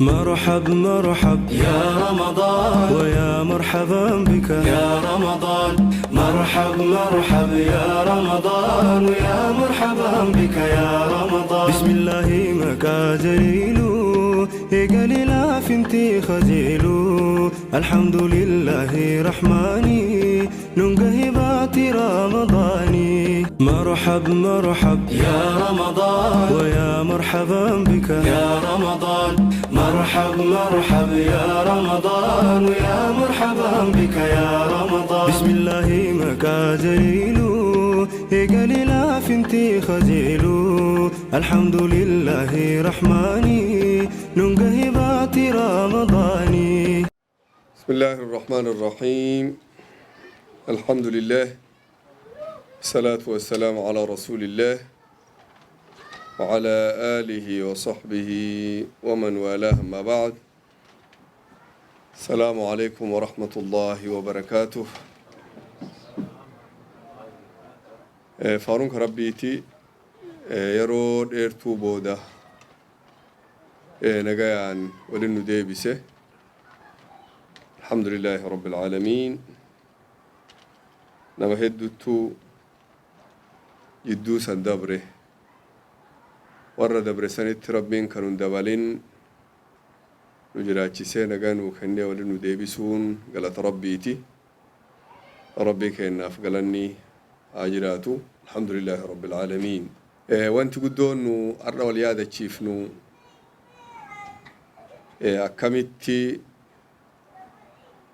مرحب مرحب يا رمضان ويا مرحبا بك يا رمضان. مرحب مرحب يا رمضان ويا مرحبا بك يا رمضان. بسم الله مكاجيلو قليلا فنتي خجيلو الحمد لله رحماني ننقهبات رمضاني. مرحب مرحب يا رمضان ويا مرحبا بك يا رمضان. مرحب مرحب يا رمضان ويا مرحبا بك يا رمضان. بسم الله مكاجيلو قليلا فنتي خجيلو الحمد لله رحماني ننقهبات رمضاني. بسم الله الرحمن الرحيم. الحمد لله الصلاة والسلام على رسول الله وعلى آله وصحبه ومن والاه ما بعد. السلام عليكم ورحمة الله وبركاته. فارونك ربيتي يرود إرتو بودا نجايان ولنو ديبسه. الحمد لله رب العالمين. نما هدوتو يدو سندبره ورا دبر سنة ربين كانوا دبالين نجراتي سنة كانوا كنيا ولنو ديبسون قالت ربيتي ربي كأن أفقلني أجراتو. الحمد لله رب العالمين. وانت قدون نو أرى واليادة تشيف نو أكمتي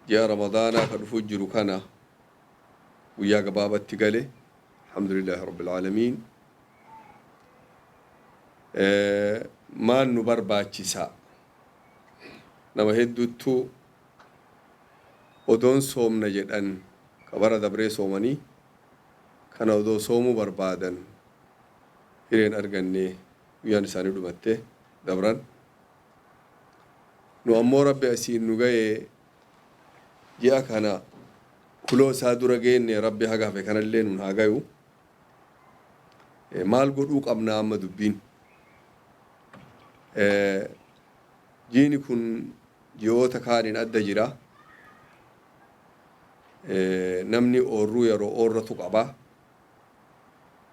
يا رمضان كرفوجر كنا ويا قبابة تقالي. الحمد لله رب العالمين. ما نبر باتشيسا نما هدوتو ودون صوم نجد أن كبر دبري صومني كان ودو صومو بربادن هيرين أرغني ويا نساني دمته دبران نو أمو ربي أسين نغاية جاء كنا كلو سادورا جين ربي حاجة في كنا اللين من حاجة مال قدوك أبنا أما دبين جيني كن جيو تكارين أدى جرا نمني أورو يرو أورا تقابا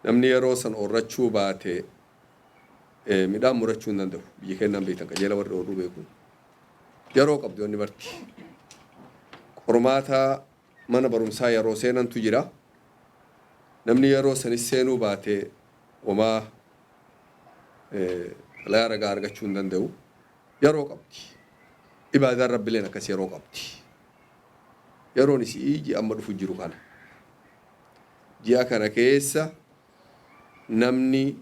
نمني يرو سن أورا تشوباتي مدام مرچون نندو بيكين نم بيتن كجيلا ور أورو بيكون يرو قبضي وني مرتي قرماتا من برمسا يرو سينن تجرا نمني يرو سن السينو باتي وما لا يرغا أرغچون نندو يرو قبضي إبادة رب لنا كس يرو قبضي يرو نسي إيجي أمر فجرو كان جيا كان كيسا نمني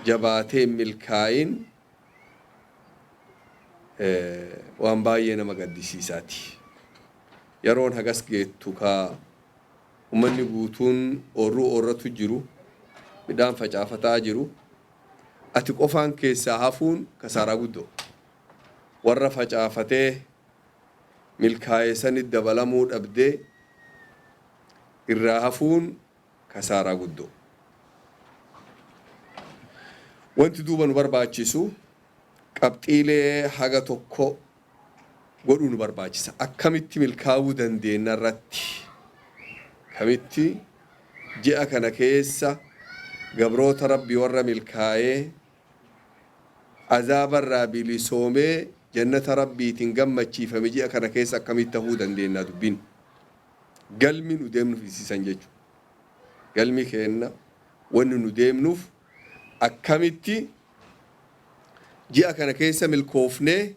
جباتي ملكاين وان باينا مقدسي ساتي يرون هقس جيتو كا ومني بوتون أورو تجرو بدان فجافتا جرو أتك أفان كيسا هافون كسارا قدو ورّا فجافته ملكاي سند دبلمود أبدي الراهفون كسارا قدو وانت دوبا نبرباچيسو قبطيلي حاجة توكو قولو نبرباچيسا أكاميتي ملكاو دندين الرتي كاميتي جاء كان كيسا قبروت ربي ورّا ملكاي عذاب الرابي لسومي جنة ربي تنقمتشي فمجيء كان كيسا أكاميتي هو دندين دبين قلمي نديم في سيسان جيجو قلمي كينا ون نديم نف أكاميتي جاء كان كيسا ملكوفني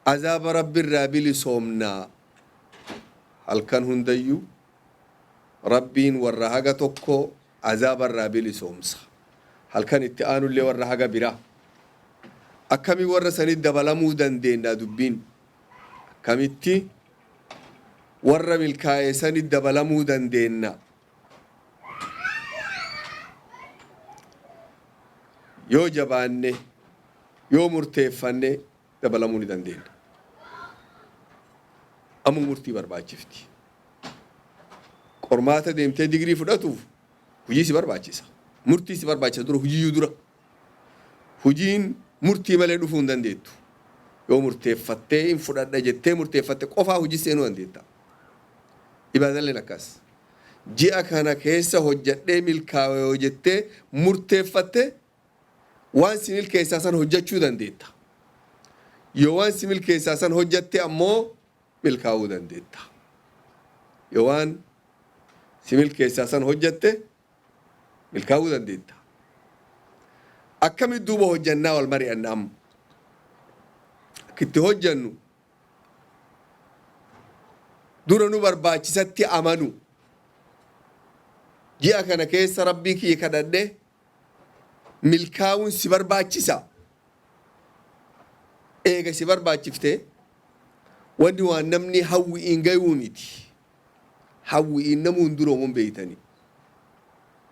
عذاب رب الرابي لسومنا هل كان هنديو ربين ورهاقة توكو عذاب الرابي لسومسا هل كان اتقانو اللي ورهاقة برا أكامي ورساني دبلمو دندين دبين أكاميتي ورّا ملكايسان الدبلمو دندينا يو جباني يو مرتفاني دبلمو دندين أمو مرتي برباچفتي قرماتا ديمتي ديگري فداتوف هجي سي برباچيسا مرتي سي برباچا درو هجي يدرا هجين murtii malee dhufuu hin dandeettu. Yoo murteeffattee hin fudhadha jettee murteeffatte qofaa hojii seenuu dandeetta. Ibaadalleen akkas. Ji'a kana keessa hojjadhee milkaa'e yoo jettee murteeffatte waan si milkeessaa san hojjechuu dandeetta. Yoo waan si milkeessaa san hojjatte ammoo milkaa'uu dandeetta. Yoo waan si milkeessaa san hojjatte milkaa'uu dandeetta. Akkamitti duuba hojjannaa wal mari'anna amma. Akkitti hojjannu dura nu barbaachisatti amanu. Ji'a kana keessa rabbii kiyya kadhadhe milkaa'uun si barbaachisa. Eega si barbaachifte wanni waan namni hawwiin gayuu miti. Hawwiin namuun duroomuun beeytanii.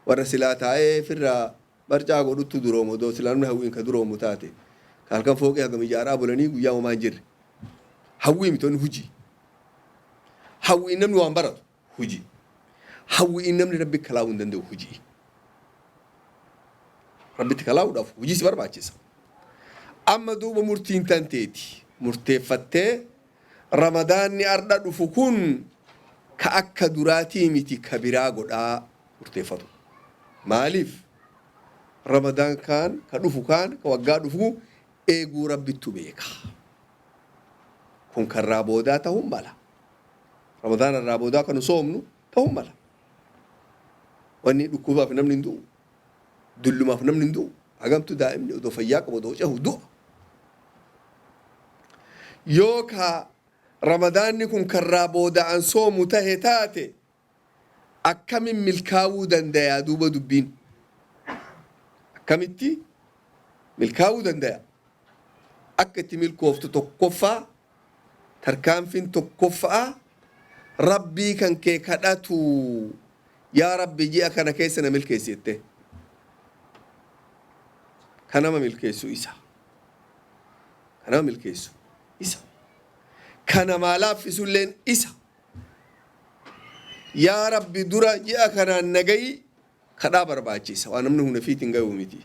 Warra silaa taa'ee firraa barcaa godhuttu duroomu doo silaa namni hawwiin ka duroomu taate halkan fooqee hagam ijaaraa bulanii guyyaa homaa hin jirre. Hawwii miti wanni hujii. Hawwiin namni waan baratu hujii. Hawwiin namni rabbi kalaa'uu hin danda'u hujii. Rabbitti kalaa'uudhaaf hujii si barbaachisa. Amma duuba murtiin tanteeti. Murteeffattee ramadaanni arda dhufu kun ka akka duraatii miti ka biraa godhaa murteeffatu. Maaliif? Ramadaan kaan ka dhufu kaan ka waggaa dhufu eeguu rabbittu beeka. Kun karraa boodaa ta'uu mala. Ramadaan irraa boodaa kan soomnu ta'uu mala. Wanni dhukkubaaf namni hin du'u. Dullumaaf namni hin du'u. Hagamtu daa'imni odoo fayyaa qabu odoo cehu du'a. Yoo ka ramadaanni kun karraa booda'an soomu tahe taate akkamin milkaa'uu dandayaa duuba dubbiin. Akkamitti milkaa'uu dandaya. Akka itti milkooftu tokkoffaa tarkaanfiin tokkoffaa rabbii kan kee kadhatu yaa rabbi ji'a kana keessa na milkeessi jettee. Kanama milkeessu isa. Kanama milkeessu isa. Kanamaa laaffisulleen isa. Yaa rabbi dura ji'a kanaan nagayi kadhaa barbaachisa. Waan namni hunda fiitiin gayuu miti.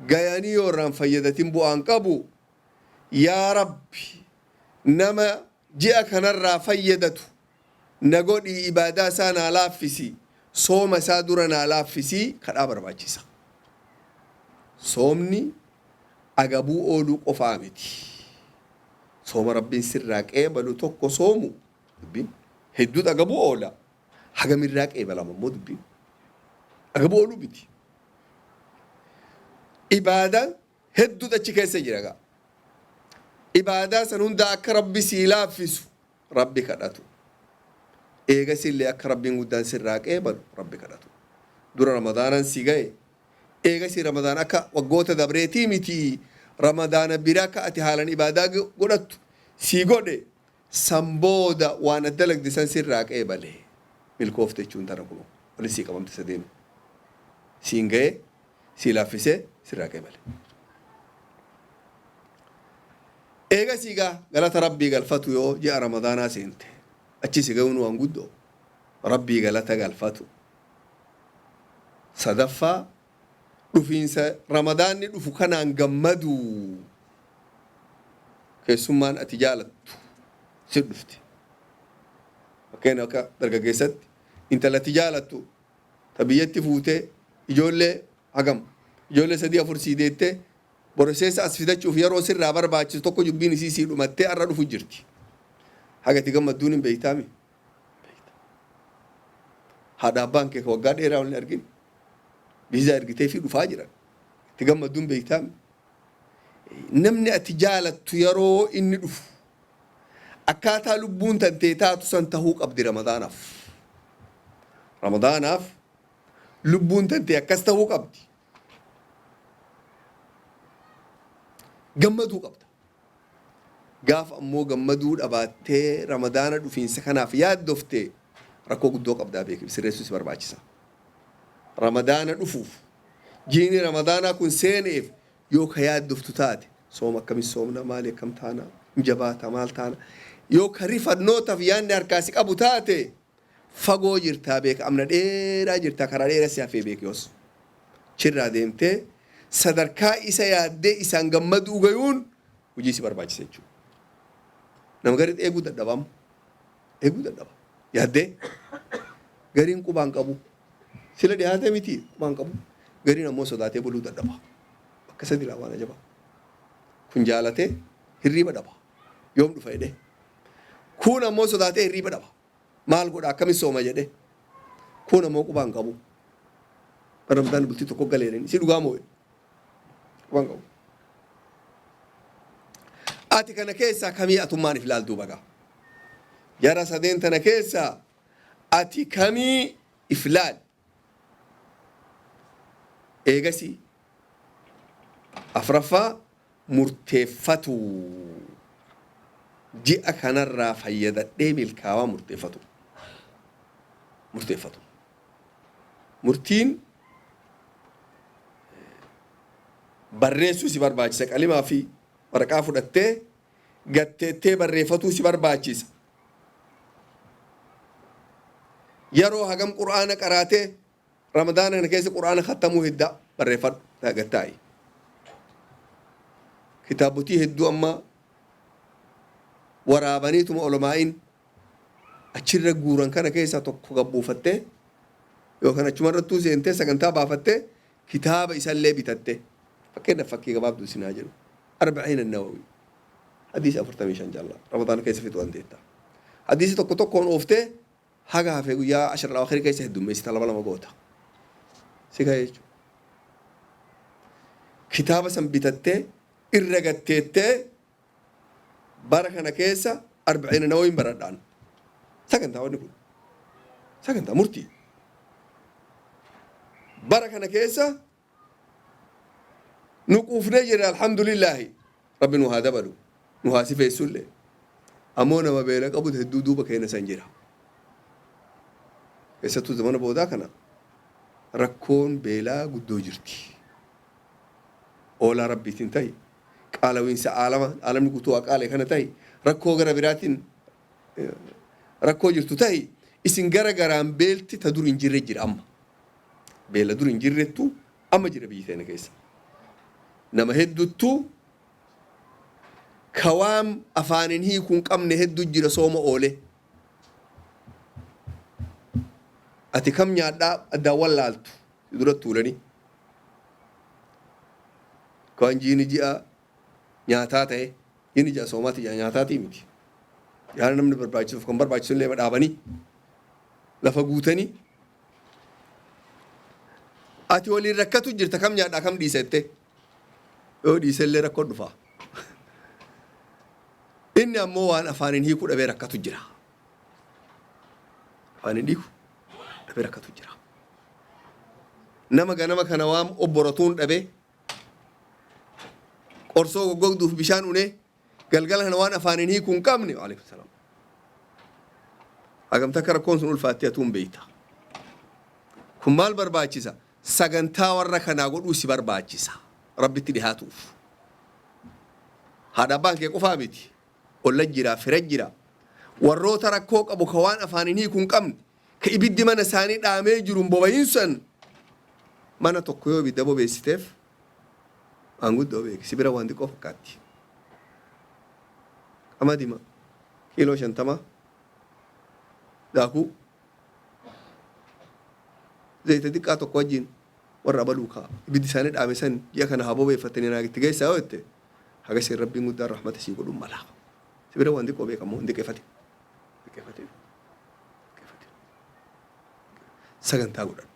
Gayanii yoo irraan fayyadatin bu'aan qabu yaa rabbi nama ji'a kanarraa fayyadatu na godhii ibaadaa isaa naa laaffisi. Sooma isaa dura naa laaffisi kadhaa barbaachisa. Soomni agabuu ooluu qofaa miti. Sooma rabbiin sirraa qeebalu tokko soomu dubbiin hedduudha agabuu oola. Hagamirraa qeebalama immoo dubbiin. Agabuu ooluu miti. Ibaadaan hedduudha achi keessa jira gaa. Ibaadaa san hunda akka rabbi sii laaffisu rabbi kadhatu. Eegasillee akka rabbiin guddaan sirraa qeebalu rabbi kadhatu. Dura ramadaanaan si ga'e. Eegasi ramadaan akka waggoota dabreetii miti. Ramadaana biraa akka ati haalan ibaadaa godhattu sii godhe sambooda waan adda lagdisan sirraa qeebale. Milkoofte jechuun tana kun waliin sii qabamte sadeenu. Siin ga'e sii laaffisee sirraa qeebale. Eegasii gaa galata rabbii galfatu yoo ji'a ramadaanaa seente achi si ga'uun waan guddoo rabbii galata galfatu. Sadaffaa dhufiinsa ramadaanni dhufu kanaan gammadu keessummaan ati jaalattu si dhufte. Fakkeenya akka dargaggeessatti intala ati jaalattu ta biyyatti fuutee ijoollee hagam ijoollee 3-4 sii deettee boroseessa as fidachuuf yeroo sirraa barbaachisu tokko jubbiin isii sii dhumattee har'a dhufu jirti. Hagati gammadduun hin beeytaami. Haadha abbaan kee ka waggaa dheeraa wal hin argin. Biizaa ergitee fi dhufaa jiran. Itti gammadduun beeytaami. Namni ati jaalattu yeroo inni dhufu akkaataa lubbuun tantee taatu san tahuu qabdi ramadaanaaf. Ramadaanaaf lubbuun tantee akkas tahuu qabdi. Gammaduu qabda. Gaaf ammoo gammaduu dhabaattee ramadaana dhufiinsa kanaaf yaaddoftee rakkoo guddoo qabdaa beeku sirreessuu si barbaachisa. Ramadaana dhufuuf jiini ramadaanaa kun seeneef yoo ka yaaddoftu taate sooma akkamis soomna maali akkam taana jabaata maal taana yoo ka rifannootaaf yaadni harkaasi qabu taate fagoo jirtaa beeka amna dheeraa jirtaa karaa dheeraa si hafee beeki yoos chirraa deemtee sadarkaa isa yaaddee isaan gammaduu gayuun hojii si barbaachisa jechuudha. Nama gariin eeguu dadhabamu. Eeguu dadhaba. Yaaddee gariin qubaan qabu. Sila dhiyaatee miti qubaan qabu. Gariin ammoo sodaatee buluu dadhaba. Bakka sadi laa waan ajaba. Kun jaalatee hirriiba dhaba. Yoom dhufa jedhee. Kun ammoo sodaatee hirriiba dhaba. Maal godha akkamin sooma jedhee. Kun ammoo qubaan qabu. Ramadaan bultii tokko galeerani. Si dhugaa moo qubaan qabu. Ati kana keessaa kamii atummaan if ilaaltuu bagaa. Jara sadeen tana keessaa ati kamii if ilaali. Eegasi afraffaa murteeffatu. Ji'a kanarraa fayyadadhee milkaawaa murteeffatu. Murteeffatu. Murtiin barreessuu si barbaachisa. Qalimaa fi waraqaa fudhattee gatteettee barreeffatuu si barbaachisa. Yeroo hagam qur'aana qaraatee ramadaana kana keessa qur'aana khattamuu heddaa barreeffadhu gattaa'i. Kitaabotii hedduu amma waraabaniituma olomaa'iin achirra guuran kana keessaa tokko gabbuufattee yookaan achumarrattuu seentee sagantaa baafattee kitaaba isallee bitattee fakkeenyaaf fakkii gabaabduu isinaa jedhu arba'iin an-Nawawi hadiisa 45 jaalladha ramadaana keessa fixu waan ta'eetta hadiisi tokko tokkoon ooftee haga hafee guyyaa 10 awwakhiri keessa heddummeessita lama goota si gaa jechuudha kitaaba san bitattee irra gatteettee bara kana keessa arba'iin an-Nawawiin baradhaan sagantaa wanni kun sagantaa murtii bara kana keessa nuquufnee jirre alhamdulillahi rabbi nu haa dabalu nu haa sifeessullee ammoo nama beela qabu hedduu duuba keenya san jira keessattuu zamana boodaa kana rakkoon beelaa guddoo jirti oolaa rabbiitiin tahi qaalawiinsa aalamni guutuu qaalee kana tahi rakkoo gara biraatiin rakkoo jirtu tahi isin gara garaan beelti ta dur hin jirre jira amma beela dur hin jirrettu amma jira biyyi teenya keessa nama hedduttu kawaam afaanin hiikuun qabne hedduu jira sooma oole ati kam nyaadhaa addaan wallaaltu dura tuulanii kawaan jiini ji'a nyaataa ta'e jiini ji'a soomaati ji'a nyaataatii miti yaada namni barbaachisuuf kan barbaachisu illee dhaabanii lafa guutanii ati waliin rakkatu jirta kam nyaadhaa kam dhiisette yoo dhiisellee rakkoo dhufaa inni ammoo waan afaanin hiikuu dhabee rakkatu jira afaanin hiikuu dhabee rakkatu jira nama ganama kana waan obboratuun dhabee qorsoo goggogduuf bishaan unee galgala kana waan afaanin hiikuu hin qabne waalaikum salaam hagamta akka rakkoon sun ulfaattee atuun beeyta kun maal barbaachisa sagantaa warra kanaa godhuu si barbaachisa rabbitti dhihaatuuf haadha abbaan kee qofaa miti olla jira fira jira warroota rakkoo qabu ka waan afaanin hiikuu hin qabne ka ibiddi mana isaanii dhaamee jiruun boba'iinsan mana tokko yoo ibidda bobeessiteef maanguddoo beeki sibira waan xiqqoo fakkaatti qamadima kiiloo 50 daakuu zayita xiqqaa tokko wajjin warra abaluu kaa ibiddi isaanii dhaame san ji'a kana haa bobeeffatanii naagitti geessaa yoo jette hagasii rabbiin guddaan rahmata sii godhuun malaa sibira waan xiqqoo beekamoo hin xiqqeeffate sagantaa godhan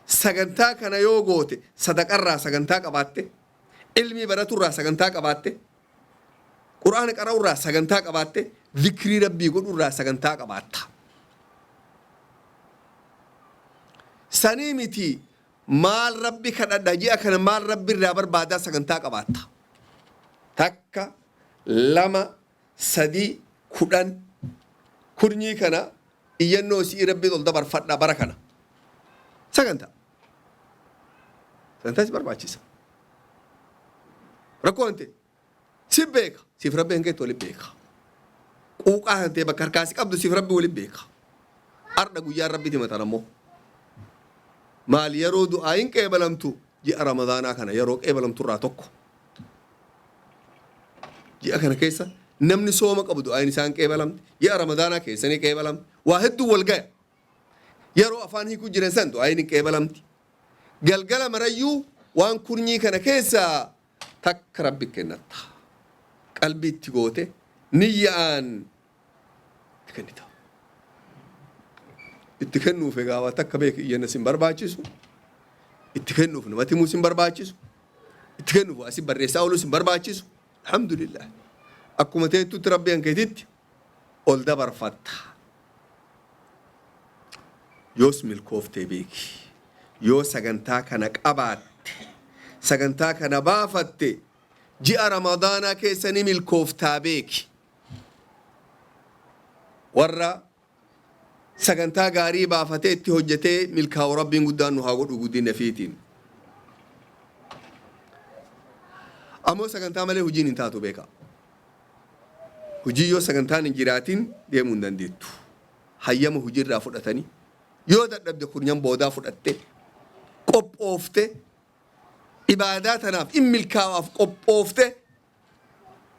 sagantaa kana yoo goote sadaqarraa sagantaa qabaatte ilmii baraturraa sagantaa qabaatte quraana qara'urraa sagantaa qabaatte zikrii rabbii godhurraa sagantaa qabaatta sanii miti maal rabbi kadhadha ji'a kana maal rabbi irraa barbaadaa sagantaa qabaatta takka lama sadii 10 kurnii kana iyyannoo si rabbi ol dabarfadha bara kana sagantaa si barbaachisa rakkoo hante si beeka siif rabbi hankeetti wali beeka quuqaa hantee bakka harkaasi qabdu siif rabbi wali beeka ardha guyyaan rabbi timatan ammoo maal yeroo du'aayin qeebalamtu ji'a ramadaanaa kana yeroo qeebalamtu irraa tokko ji'a kana keessa namni sooma qabu du'aayin isaan qeebalamte ji'a ramadaanaa keessanii qeebalamte waa hedduu wal gaya yeroo afaan hiikuu jiran san du'aayin qeebalamti galgala marayyuu waan kurnyii kana keessaa takka rabbi kennatta qalbii itti goote niyyaan itti kennita itti kennuuf egaa waa takka beek iyyanna sin barbaachisu itti kennuuf namatti himuu sin barbaachisu itti kennuuf asi barreessaa ooluu sin barbaachisu alhamdulillah akkuma teettutti rabbi hankeetitti ol dabarfatta yoos milkooftee beeki yoo sagantaa kana qabaatte sagantaa kana baafatte ji'a ramadaanaa keessanii milkooftaa beeki warra sagantaa gaarii baafatee itti hojjetee milkaa'u rabbiin guddaan nu haa godhu guddina fiitiin ammoo sagantaa malee hojiin hin taatu beeka hojii yoo sagantaan hin jiraatin deemuu hin dandeettu hayyama hojiirraa fudhatanii yoo dadhabde kurnyan boodaa fudhatte qophoofte ibaadaa tanaaf in milkaa'aaf qophoofte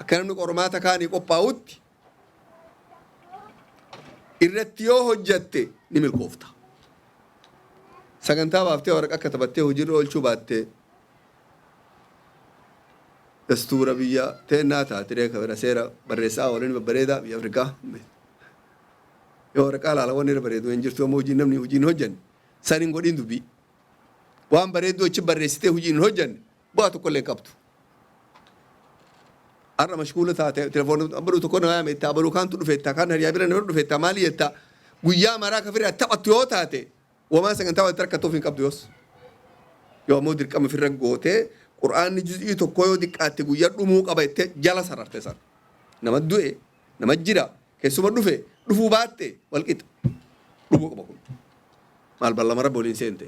akka namni qormaata kaanii qophaa'utti irratti yoo hojjatte ni milkoofta sagantaa baaftee waraqaa katabattee hojiirra oolchuu baatte dastuura biyya teennaa taatee kabira seera barreessaa waliin babbareedaa biyya Afrikaa yoo waraqaa laalawwan irra bareedu hin jirtu ammoo hojiin namni hojiin hojjanne san hin godhin dubbii waan bareedduu achi barreessitee hojiin hin hojjanne bu'aa tokkollee hin qabdu arra mashkuula taate telefoon abbaluu tokko nama yaame itti abbaluu kaantu dhufeetta kaan hariyaa bira nama dhufeetta maali jetta guyyaa maraa kafirraa taphattu yoo taate wamaa sagantaa walitti harkattuuf hin qabdu yoos yoo ammoo dirqama firra gootee qur'aanni juz'ii tokko yoo diqqaatte guyyaa dhumuu qaba jettee jala sararte san nama du'e nama jira keessuma dhufuu baatte walqixa dhumuu qaba kun maal ballama rabbi waliin seente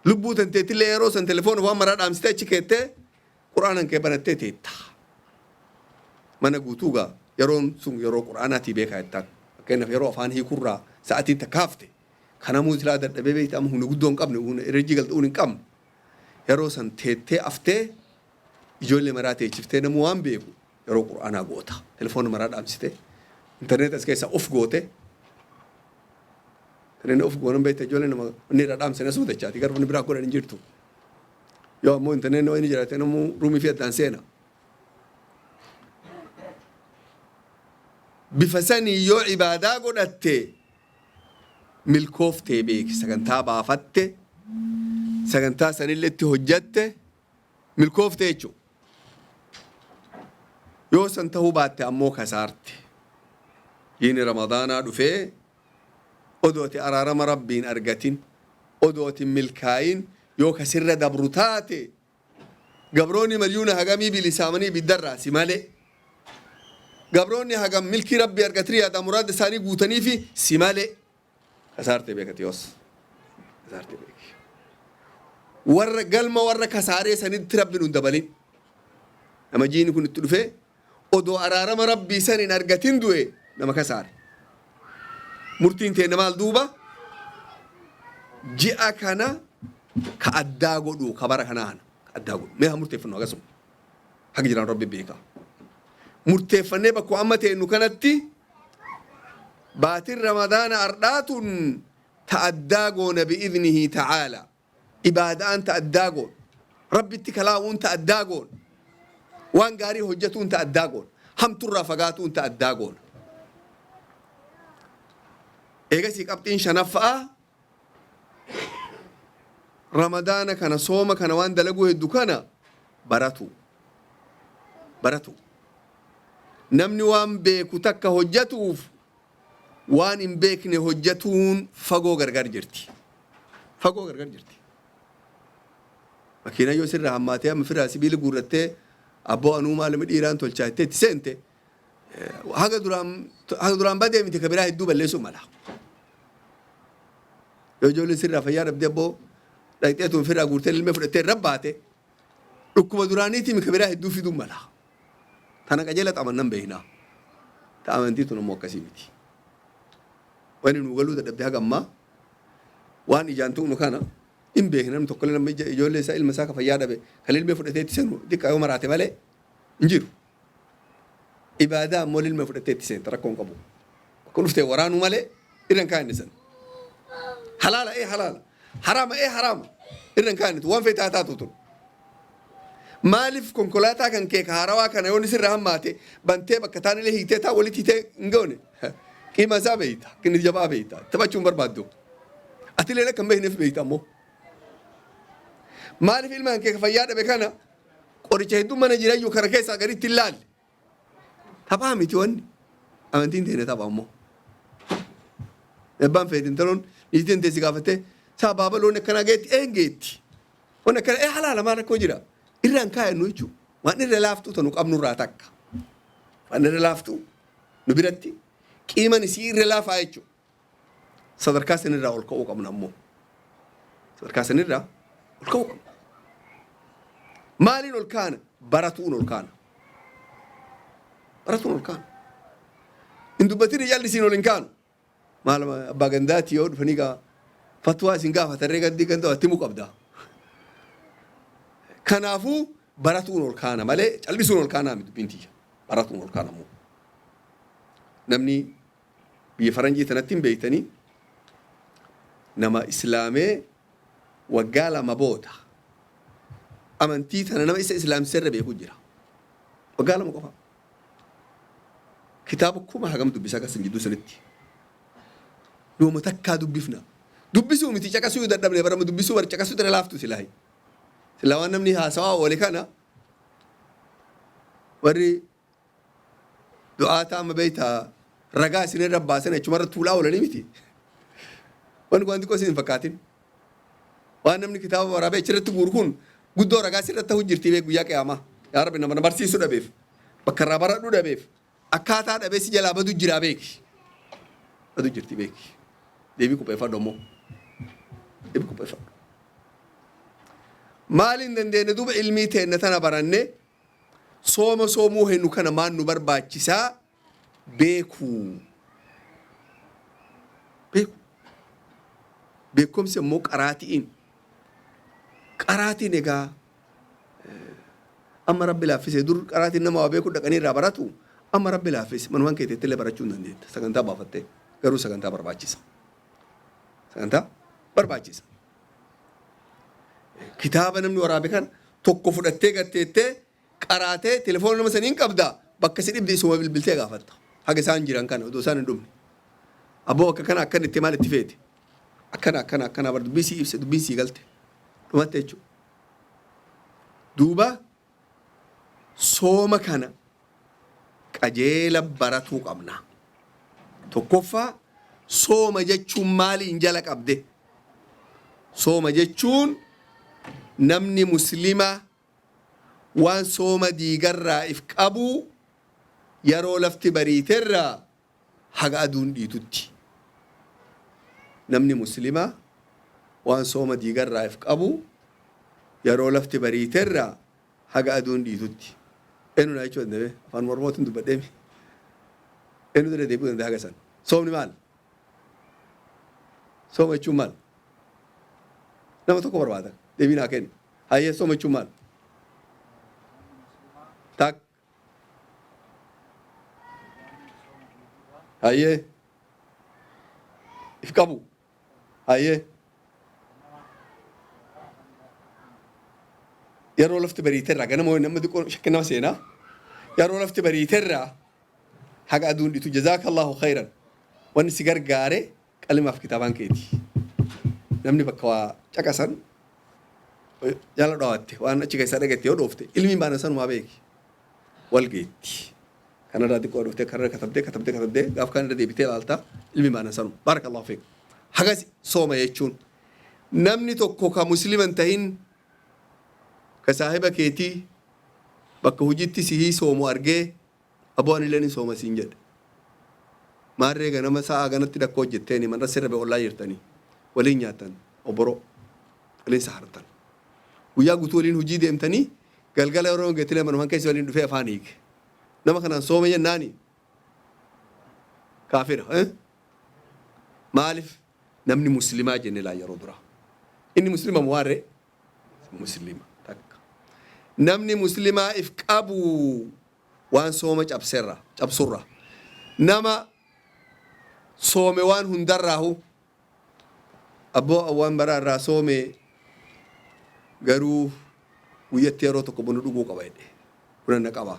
lubbuu tanteetillee yeroo san telefoon waan maraa dhaamsitee achi keettee qur'aanan kee banattee teetta mana guutuugaa yeroon sun yeroo qur'aanaatii beekaa jettaan fakkeenyaaf yeroo afaan hiikurraa sa'aatii takkaafte kanamuu silaa dadhabee beekta amma humna guddoo hin qabne humna enerjii galxuun hin qabne yeroo san teettee aftee ijoollee maraa teechiftee namuu waan beeku yeroo qur'aanaa goota telefoon maraa dhaamsitee intarneet as keessaa of goote kanneen of goonan beekta ijoollee nama inni irraa dhaamsanii asuma dachaati garuu inni biraa godhan hin jirtu yoo ammoo intarneet inni jiraate namuu ruumii fi addaan seena bifa sanii yoo ibaadaa godhatte milkooftee beeki sagantaa baafatte sagantaa sanillee itti hojjatte milkooftee jechuudha yoo san ta'uu baatte ammoo kasaarte yiini ramadaanaa dhufee odooti araarama rabbiin argatin odooti milkaayin yoo kasirra dabru taate gabroonni malyuuna hagamii bilisaamanii biddarraasi malee gabroonni hagam milkii rabbii argatanii yaada muraada isaanii guutanii fi si malee kasaarte beekati yoos kasaarte beeki warra galma warra kasaaree sanitti rabbiin hin dabalin nama jiini kun itti dhufee odoo araarama rabbii san hin argatin du'e nama kasaare murtiin teenne maal duuba ji'a kana ka addaa godhu ka bara kanaan ka addaa godhu mee haa murteeffannu akkasuma haga jiraan rabbi beekaa murteeffannee bakka amma teennu kanatti baatiin ramadaana ardhaatun ta'addaa goona bi'idnihi ta'aala ibaadaan ta'addaa goon rabbitti kalaa'uun ta'addaa goon waan gaarii hojjetuun ta'addaa goon hamturraa fagaatuun ta'addaa goon eegasii qabxiin shanaffaa ramadaana kana sooma kana waan dalaguu heddu kana baratu namni waan beeku takka hojjetuuf waan hin beekne hojjetuun fagoo gargar jirti makiina yoo sirraa hammaatee amma firaa sibiila guurrattee abboo anuu maalimi dhiiraan tolchaa jettee itti seente haga duraan badee miti kabiraa hedduu balleessuu mala yoo ijoolleen sirraa fayyaa dhabdee abboo dhaqxeetuun firaa guurtee ilmee fudhattee rabbaate dhukkuma duraaniitii mi kabiraa hedduu fiduu mala tana qajeela xamannan beeknaa ta'amantii tun ammoo akkasii miti wani nu galuu dadhabdee haga ammaa وان إجانتو نكانا إن بيهنا متقولنا لما يجول لي سائل مساك فيادا به خليل بيفرتيت سنو ديك أيوم مرات ماله نجيرو إبادة مولل مفرتيت سن تركون قبو كل فتى ورانو ماله إذن كان نسن حلال إيه حلال حرام إيه حرام إذن كانت وان في تاتاتو مالف كونكولاتا كان كيك هاروا كان يوني سر رحماتي بنتي بكتاني له هيتتا ولي تيتا نغوني كيما زابيتا كن جبا بيتا تبا چومبر بادو اتلي لك مبه نف بيتا مو مالف علمان كيك فياده بكانا قريچه دو من جيرا يو كركيسا غري تلال تبا ميتون امنتين تينه تبا مو ابان فيدين تلون يتين تي سيغافته سبب لون كنا جيت انجيت وانا كان ايه حلال ما نكو جيرا إيران كاي نويجو وأنا رلافتو تنوك أبنو راتك وأنا رلافتو نبيرتي كيما نسي رلاف أيجو صدر كاسن الرا والكوكب من أمه صدر كاسن الرا والكوكب مالين الكان براتون الكان براتون الكان إندو بتيري يالي سينو الكان مالما باغنداتي يود فنيكا فتوى سينغافة تريغا دي كنتو أتموك أبدا كنافو براتون الكانا ماله جلبسون الكانا ميت بنتي براتون الكانا مو نمني بيفرنجي تنتين بيتني نما إسلامي وقال مبوتا أمنتي تنا نما إسلام سر بيكوجرا وقال مقفا كتابكم هاجم دبسا كسنجدو سنتي لو متكا دبفنا دبسو متي چكاسو ددبني برام دبسو ور چكاسو ترلافتو سلاهي لو أنا مني هاسوا ولكنا وري دعاء تام بيتها رجع سنة ربع سنة شمرة طولا ولا نمتي وأنا كنت كوسين فكاتين وأنا من كتاب ورابع شرط بوركون قدو رجع سنة تهجرتي بيك ويا كياما يا رب إنما نبرسي سودا بيف بكرة برا دودا بيف أكاتا دبي سجلا بدو جرا بيك بدو جرتي بيك دبي كوبي فادومو دبي كوبي فاد مالين دندين دوب علمي تين نتنا برانة صومو هنو كنا ما نبر باتشيسا بيكم سمو قراتي نجا أما رب العافية دور قراتي نما بيكو دكاني رابراتو أما رب العافية من وان كيتي تلي براتشون دندين سكنتا بافتة كرو سكنتا برباتشيسا سكنتا برباتشيسا كتابنا من ورابكان توقف التيجة قرأته تلفون مثلا إنك أبدا بكسر يبدأ يسوي بالبلتة قافته حاجة سانجيران كان ودوسان دوم أبوك كان أكن احتمال تفيد أكن برضو بيسي قلت ما تيجو دوبا سوما كان كأجيل براتوك أبنا توقفا سوما جتشون مالي إنجالك أبده سوما جتشون namni muslima waan sooma diigarraa if qabu yeroo lafti bariiterraa haga aduun dhiitutti namni muslima waan sooma diigarraa if qabu yeroo lafti bariiterraa haga aduun dhiitutti enu na jechuu dandabe afaan mormootiin dubbadheemi enu dura deebi'uu dandabe haga san soomni maal sooma jechuun maal nama tokko barbaada deebiin haa kennu hayyee sooma jechuun maal tak hayyee if qabu hayyee yeroo lafti bariiterraa ganama nama xiqqoo shakki nama seenaa yeroo lafti bariiterraa haga aduun dhitu jazaakallahu khayran wanni si gargaare qalimaaf kitaabaan keeti namni bakka waa caqasan jala dhawatte waan achi keessa dhagatte yoo dhoofte ilmiin baana sanumaa beeki wal geetti kanarraa xiqqoo dhoofte kanarra katabdee gaaf kanarra deebitee ilaalta ilmiin baana sanu baarakallahu feek hagas sooma jechuun namni tokko ka musliman tahin ka saahiba keetii bakka hojiitti sihii soomu argee aboo ani illee ni sooma siin jedhe maarree ganama sa'a ganatti dhakkoo hojjetteeni manra sirra bee ollaa jirtanii waliin nyaatan obboroo waliin sahartan guyyaa guutuu waliin hojii deemtanii galgala yeroo geettilee manumaan keessa waliin dhufee afaan hiike nama kanaan sooma jennaani kaafira maaliif نمني مسلمة جنة لا يرودرا إني مسلمة موارة مسلمة تك نمني مسلمة إفكابو وان صومة أبصرة نما صومي وان هندره أبو أوان برا راسومي garuu guyyatti yeroo tokko buna dhuguu qaba jedhe buna naqaba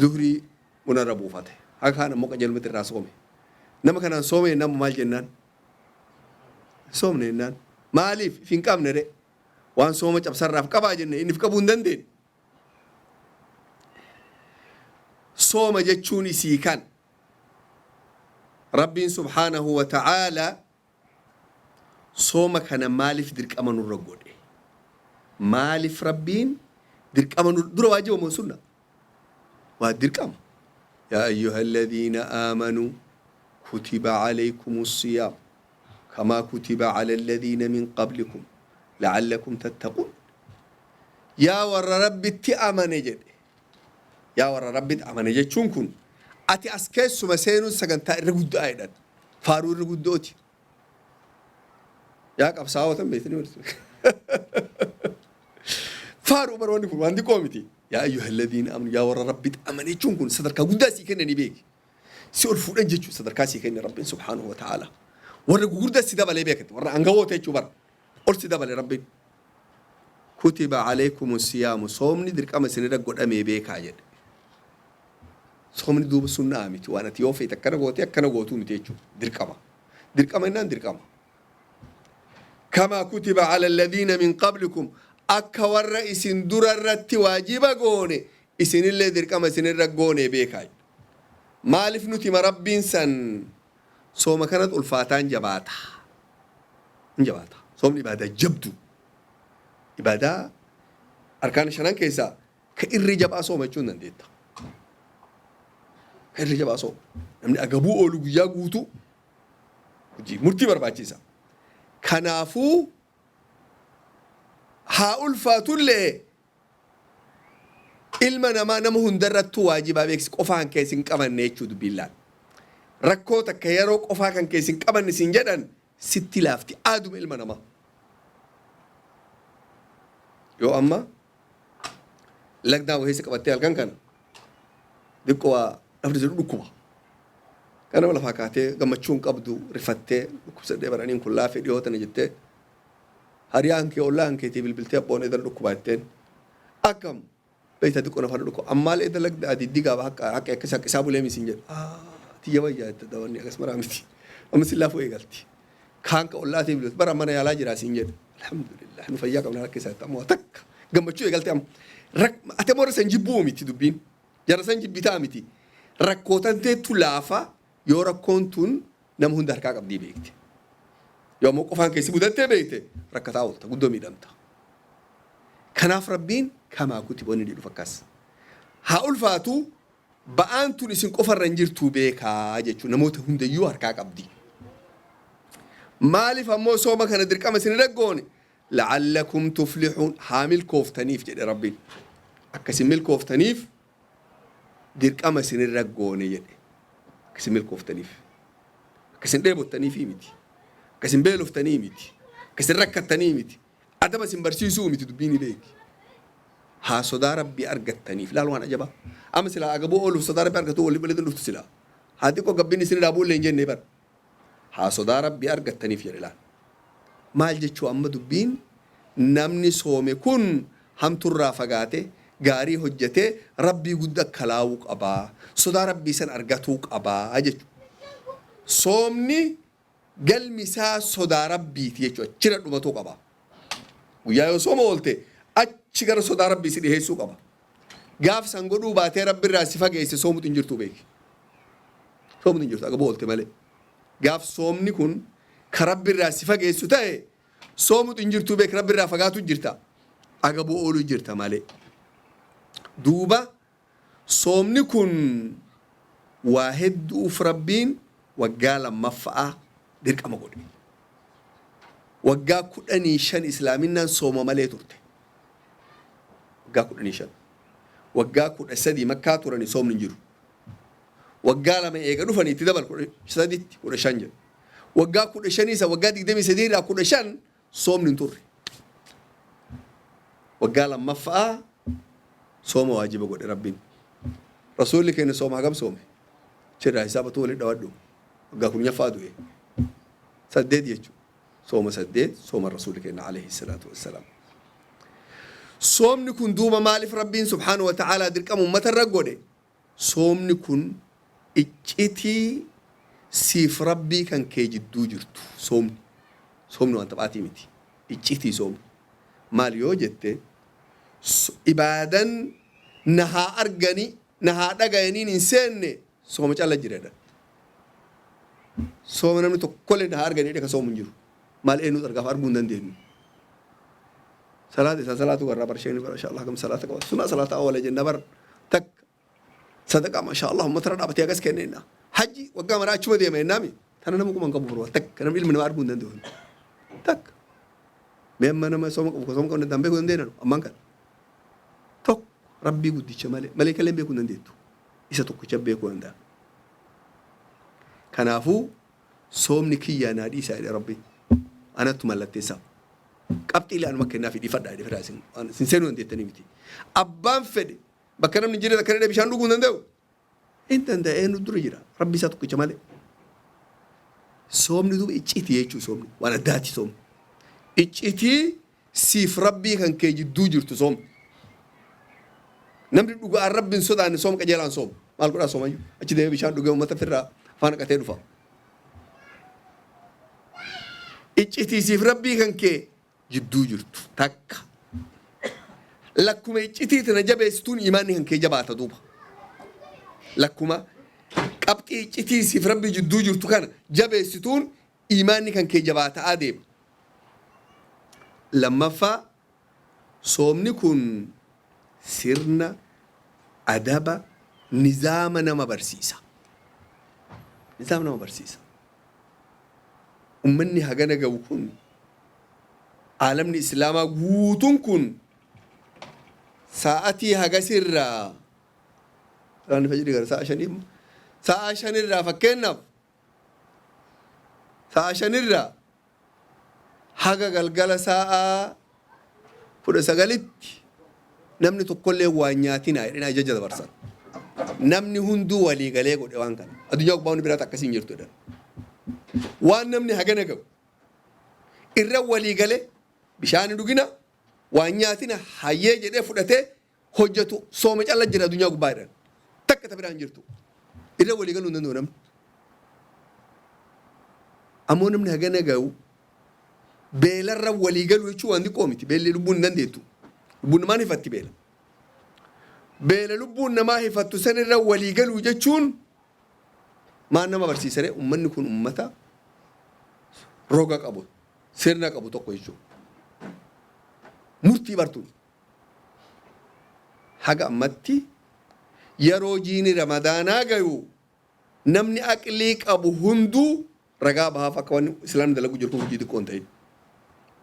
zuhrii buna irra buufate akka kana immoo qajeelumatti irraa soome nama kanaan soome nama maal jennaan soomne jennaan maaliif if hin qabne de waan sooma cabsarraaf qabaa jenne inni if qabuu hin dandeenye sooma jechuun isii kan rabbiin subhaanahu wa ta'aalaa sooma kana maaliif dirqama nurra godhe maaliif rabbiin dirqama dura waajiba moo sunna waa dirqama yaa ayyuha alladhiina aamanuu kutiba alaykumus siyaam kamaa kutiba ala alladhiina min qablikum la'allakum tattaquun yaa warra rabbitti amane jedhe yaa warra rabbitti amane jechuun kun ati as keessuma seenuun sagantaa irra guddaa jedhan faaruu irra guddooti yaa qabsaa'otan beekni faaruu baroonni kun waan xiqqoo miti yaa ayyuha alladhiina amanu yaa warra rabbitti amane jechuun kun sadarkaa guddaa sii kennanii beeki si ol fuudhan jechuun sadarkaa sii kenne rabbiin subhaanahu wa ta'aalaa warra gugurdaa si dabalee beekatti warra angawoota jechuu bara ol si dabale rabbiin kutiba alaykumus siyaamu soomni dirqama isinirra godhamee beekaa jedhe soomni duuba sunnaa miti waan ati yoo feete akkana gootuu miti jechuudha dirqama innaan dirqama كما كتب على الذين من قبلكم أكا ورا إسن درا رتي واجبا غوني إسن اللي درك أما إسن الرقوني بيكاي مالف نتي مربين سن سوما كانت ألفاتان جباتا سوم إبادة جبدو إبادة أركان شنان كيسا كإرّي جبا سوما يجون نديتا كإرّي جبا سوما نمني أقبو أولو جيا قوتو مرتي برباچيسا kanaafuu haa ulfaatullee ilma namaa nama hundarrattuu waajibaa beeksi qofaa kan keessin qabanne jechuu dubbiillaan rakkoo takka yeroo qofaa kan keessin qabanne sin jedhan sitti laafti aaduma ilma namaa yoo amma lagdaa waheessa qabattee halkan kana diqqoo waa lafti jedhu dhukkuba kana wala fakkaatee gammachuun qabdu rifattee dhukkubsadhee baraniin kun laafee dhiyootana jettee hariyaan kee ollaan keetii bilbiltee abboon edan dhukkubaatteen akkam beeyta xiqqoo nafa dhukku ammaal eda lagda adi digaaba haqqa isaa bulee misin jedhu tiyya wayyaa itti dawanni akkas maraa miti amma sin laafuu eegalti kaan ka ollaatee bilbiltu bara mana yaalaa jiraa sin jedhu alhamdulillah nu fayyaa qabna harka isaa ammoo takka gammachuu eegalte amma ate moora san jibbuu miti dubbiin jara san jibbitaa miti rakkootan teettu laafa yoo rakkoon tun nama hunda harkaa qabdii beekte yoo ammoo qofaan keessi mudattee beekte rakkataa oolta guddoo miidhamta kanaaf rabbiin kamaa kutiba inni jedhu fakkaas haa ulfaatu ba'aan tun isin qofarra hin jirtuu beekaa jechuun namoota hundayyuu harkaa qabdi maaliif ammoo sooma kana dirqama isin dhaggoone la'allakum tuflixuun haa milkooftaniif jedhe rabbiin akkasin milkooftaniif dirqama isin dhaggoone jedhe akkasin milkooftaniif akkasin dheebottaniifii miti akkasin beeloftanii miti akkasin rakkattanii miti adaba isin barsiisuu miti dubbiini beeki haa sodaa rabbii argattaniif laal waan ajabaa amma silaa agaboo ooluuf sodaa rabbii argatu walii balii dhuftu silaa haa xiqqoo gabbinni isin dhaabuullee hin jenne bar haa sodaa rabbii argattaniif jedhe laal maal jechuu amma dubbiin namni soome kun hamturraa fagaate gaarii hojjetee rabbii guddaa kalaawuu qabaa sodaa rabbii san argatuu qabaa jechuudha soomni galmi isaa sodaa rabbiiti jechuudha achira dhumatuu qabaa guyyaa yoo sooma oolte achi gara sodaa rabbii si dhiheessuu qaba gaaf san godhuu baatee rabbi irraa si fageesse soomutu hin jirtu beeki soomutu hin jirtu agaboo oolte malee gaaf soomni kun ka rabbi irraa si fageessu ta'e soomutu hin jirtu beeki rabbi irraa fagaatu jirta agaboo ooluu jirta malee duuba soomni kun waa hedduuf rabbiin waggaa lammaffaa dirqama godhe waggaa 15 islaaminaan sooma malee turte waggaa 15 waggaa 13 makkaa turani soomni hin jiru waggaa lama eega dhufanii itti dabal 13 15 waggaa 15 isa waggaa 23 irraa 15 soomni hin turre waggaa lammaffaa sooma waajiba godhe rabbiin rasuulli keenya sooma hagam soome chirraa hisaabatu waliin dhawadhu waggaa 10ffaa du'e 8 jechuudha sooma 8 sooma rasuulli keenya alayhi salaatu wassalaam soomni kun duuba maaliif rabbiin subhaanahu wa ta'aalaa dirqama ummata irra godhe soomni kun iccitii siif rabbii kan kee jidduu jirtu soomni waan taphaatii miti iccitii soomni maal yoo jette ibaadan nahaa arganii nahaa dhagayaniin hin seenne sooma calla jireedha sooma namni tokkollee nahaa arganii dhaka soomu hin jiru maal eenyutu argaaf arguu hin dandeenyu salaata isaa salaatu warraa barsheeni bara insha Allah kam salaata qaba sunna salaata awwala jenna bar tak sadaqa masha Allah ummata dhaabatee agas kenneenna haji waggaa maraa achuma deema ennaami tana nama kuma qabu buru tak kana ilmi nama arguu hin dandeenyu tak memma nama sooma qabu dambe ko dandeenan amman kan tok rabbii guddicha malee kalleen beekuu hin dandeettu isa tokkicha beekuu danda'a kanaafuu soomni kiyyaa naa dhiisaa jedhe rabbi anattu mallatteessaa qabxiilee anuma kennaa fi dhifadhaa dhifadhaa sin seenuu dandeettanii miti abbaan fedhe bakka namni jireenya akka dhedhee bishaan dhuguu hin danda'u hin danda'a eenyu dura jira rabbi isaa tokkicha malee soomni duuba icciitii jechuu soomni waan addaati soomni icciitii siif rabbii kan kee jidduu jirtu soomni namni dhugaan rabbiin sodaanne sooma qajeelaan sooma maal godhaa soomayyuu achi deemee bishaan dhugee uummata firraa afaan haqatee dhufa icciitii siif rabbii kan kee jidduu jirtu takka lakkuma iccitii tana jabeessituun imaanni kan kee jabaata duuba lakkuma qabxii iccitii siif rabbii jidduu jirtu kana jabeessituun imaanni kan kee jabaata adeema lammaffaa soomni kun sirna adaba nizaama nama barsiisa ummanni hagana gahu kun alamni islaamaa guutuun kun sa'atii hagasirraa salaanni fajrii gara sa'a shanirraa fakkeenyaaf sa'a shanirraa haga galgala sa'a 19tti namni tokkollee waan nyaatinaa jedhanii ajaja dabarsan namni hunduu walii galee godhe waan kana addunyaa gubbaa biraatti akkasiin jirtu jedhan waan namni hagana gahu irra walii galee bishaan dhugina waan nyaatina hayyee jedhee fudhatee hojjetu sooma calla jira addunyaa gubbaa jedhan takka tabiraan jirtu irra walii galuu hin danda'u namni ammoo namni hagana gahu beelarra walii galuu jechuun waan xiqqoo miti beelli lubbuun hin dandeettu lubbuun namaan hifatti beela lubbuun namaa hifattu sanirra walii galuu jechuun maan nama barsiisare ummanni kun ummata roga qabu sirna qabu tokko jechuudha murtii bartuun haga ammatti yeroo jiini ramadaanaa gayu namni aqlii qabu hunduu ragaa bahaaf akka wanni islaamni dalagu jiru kun hojii xiqqoo hin ta'in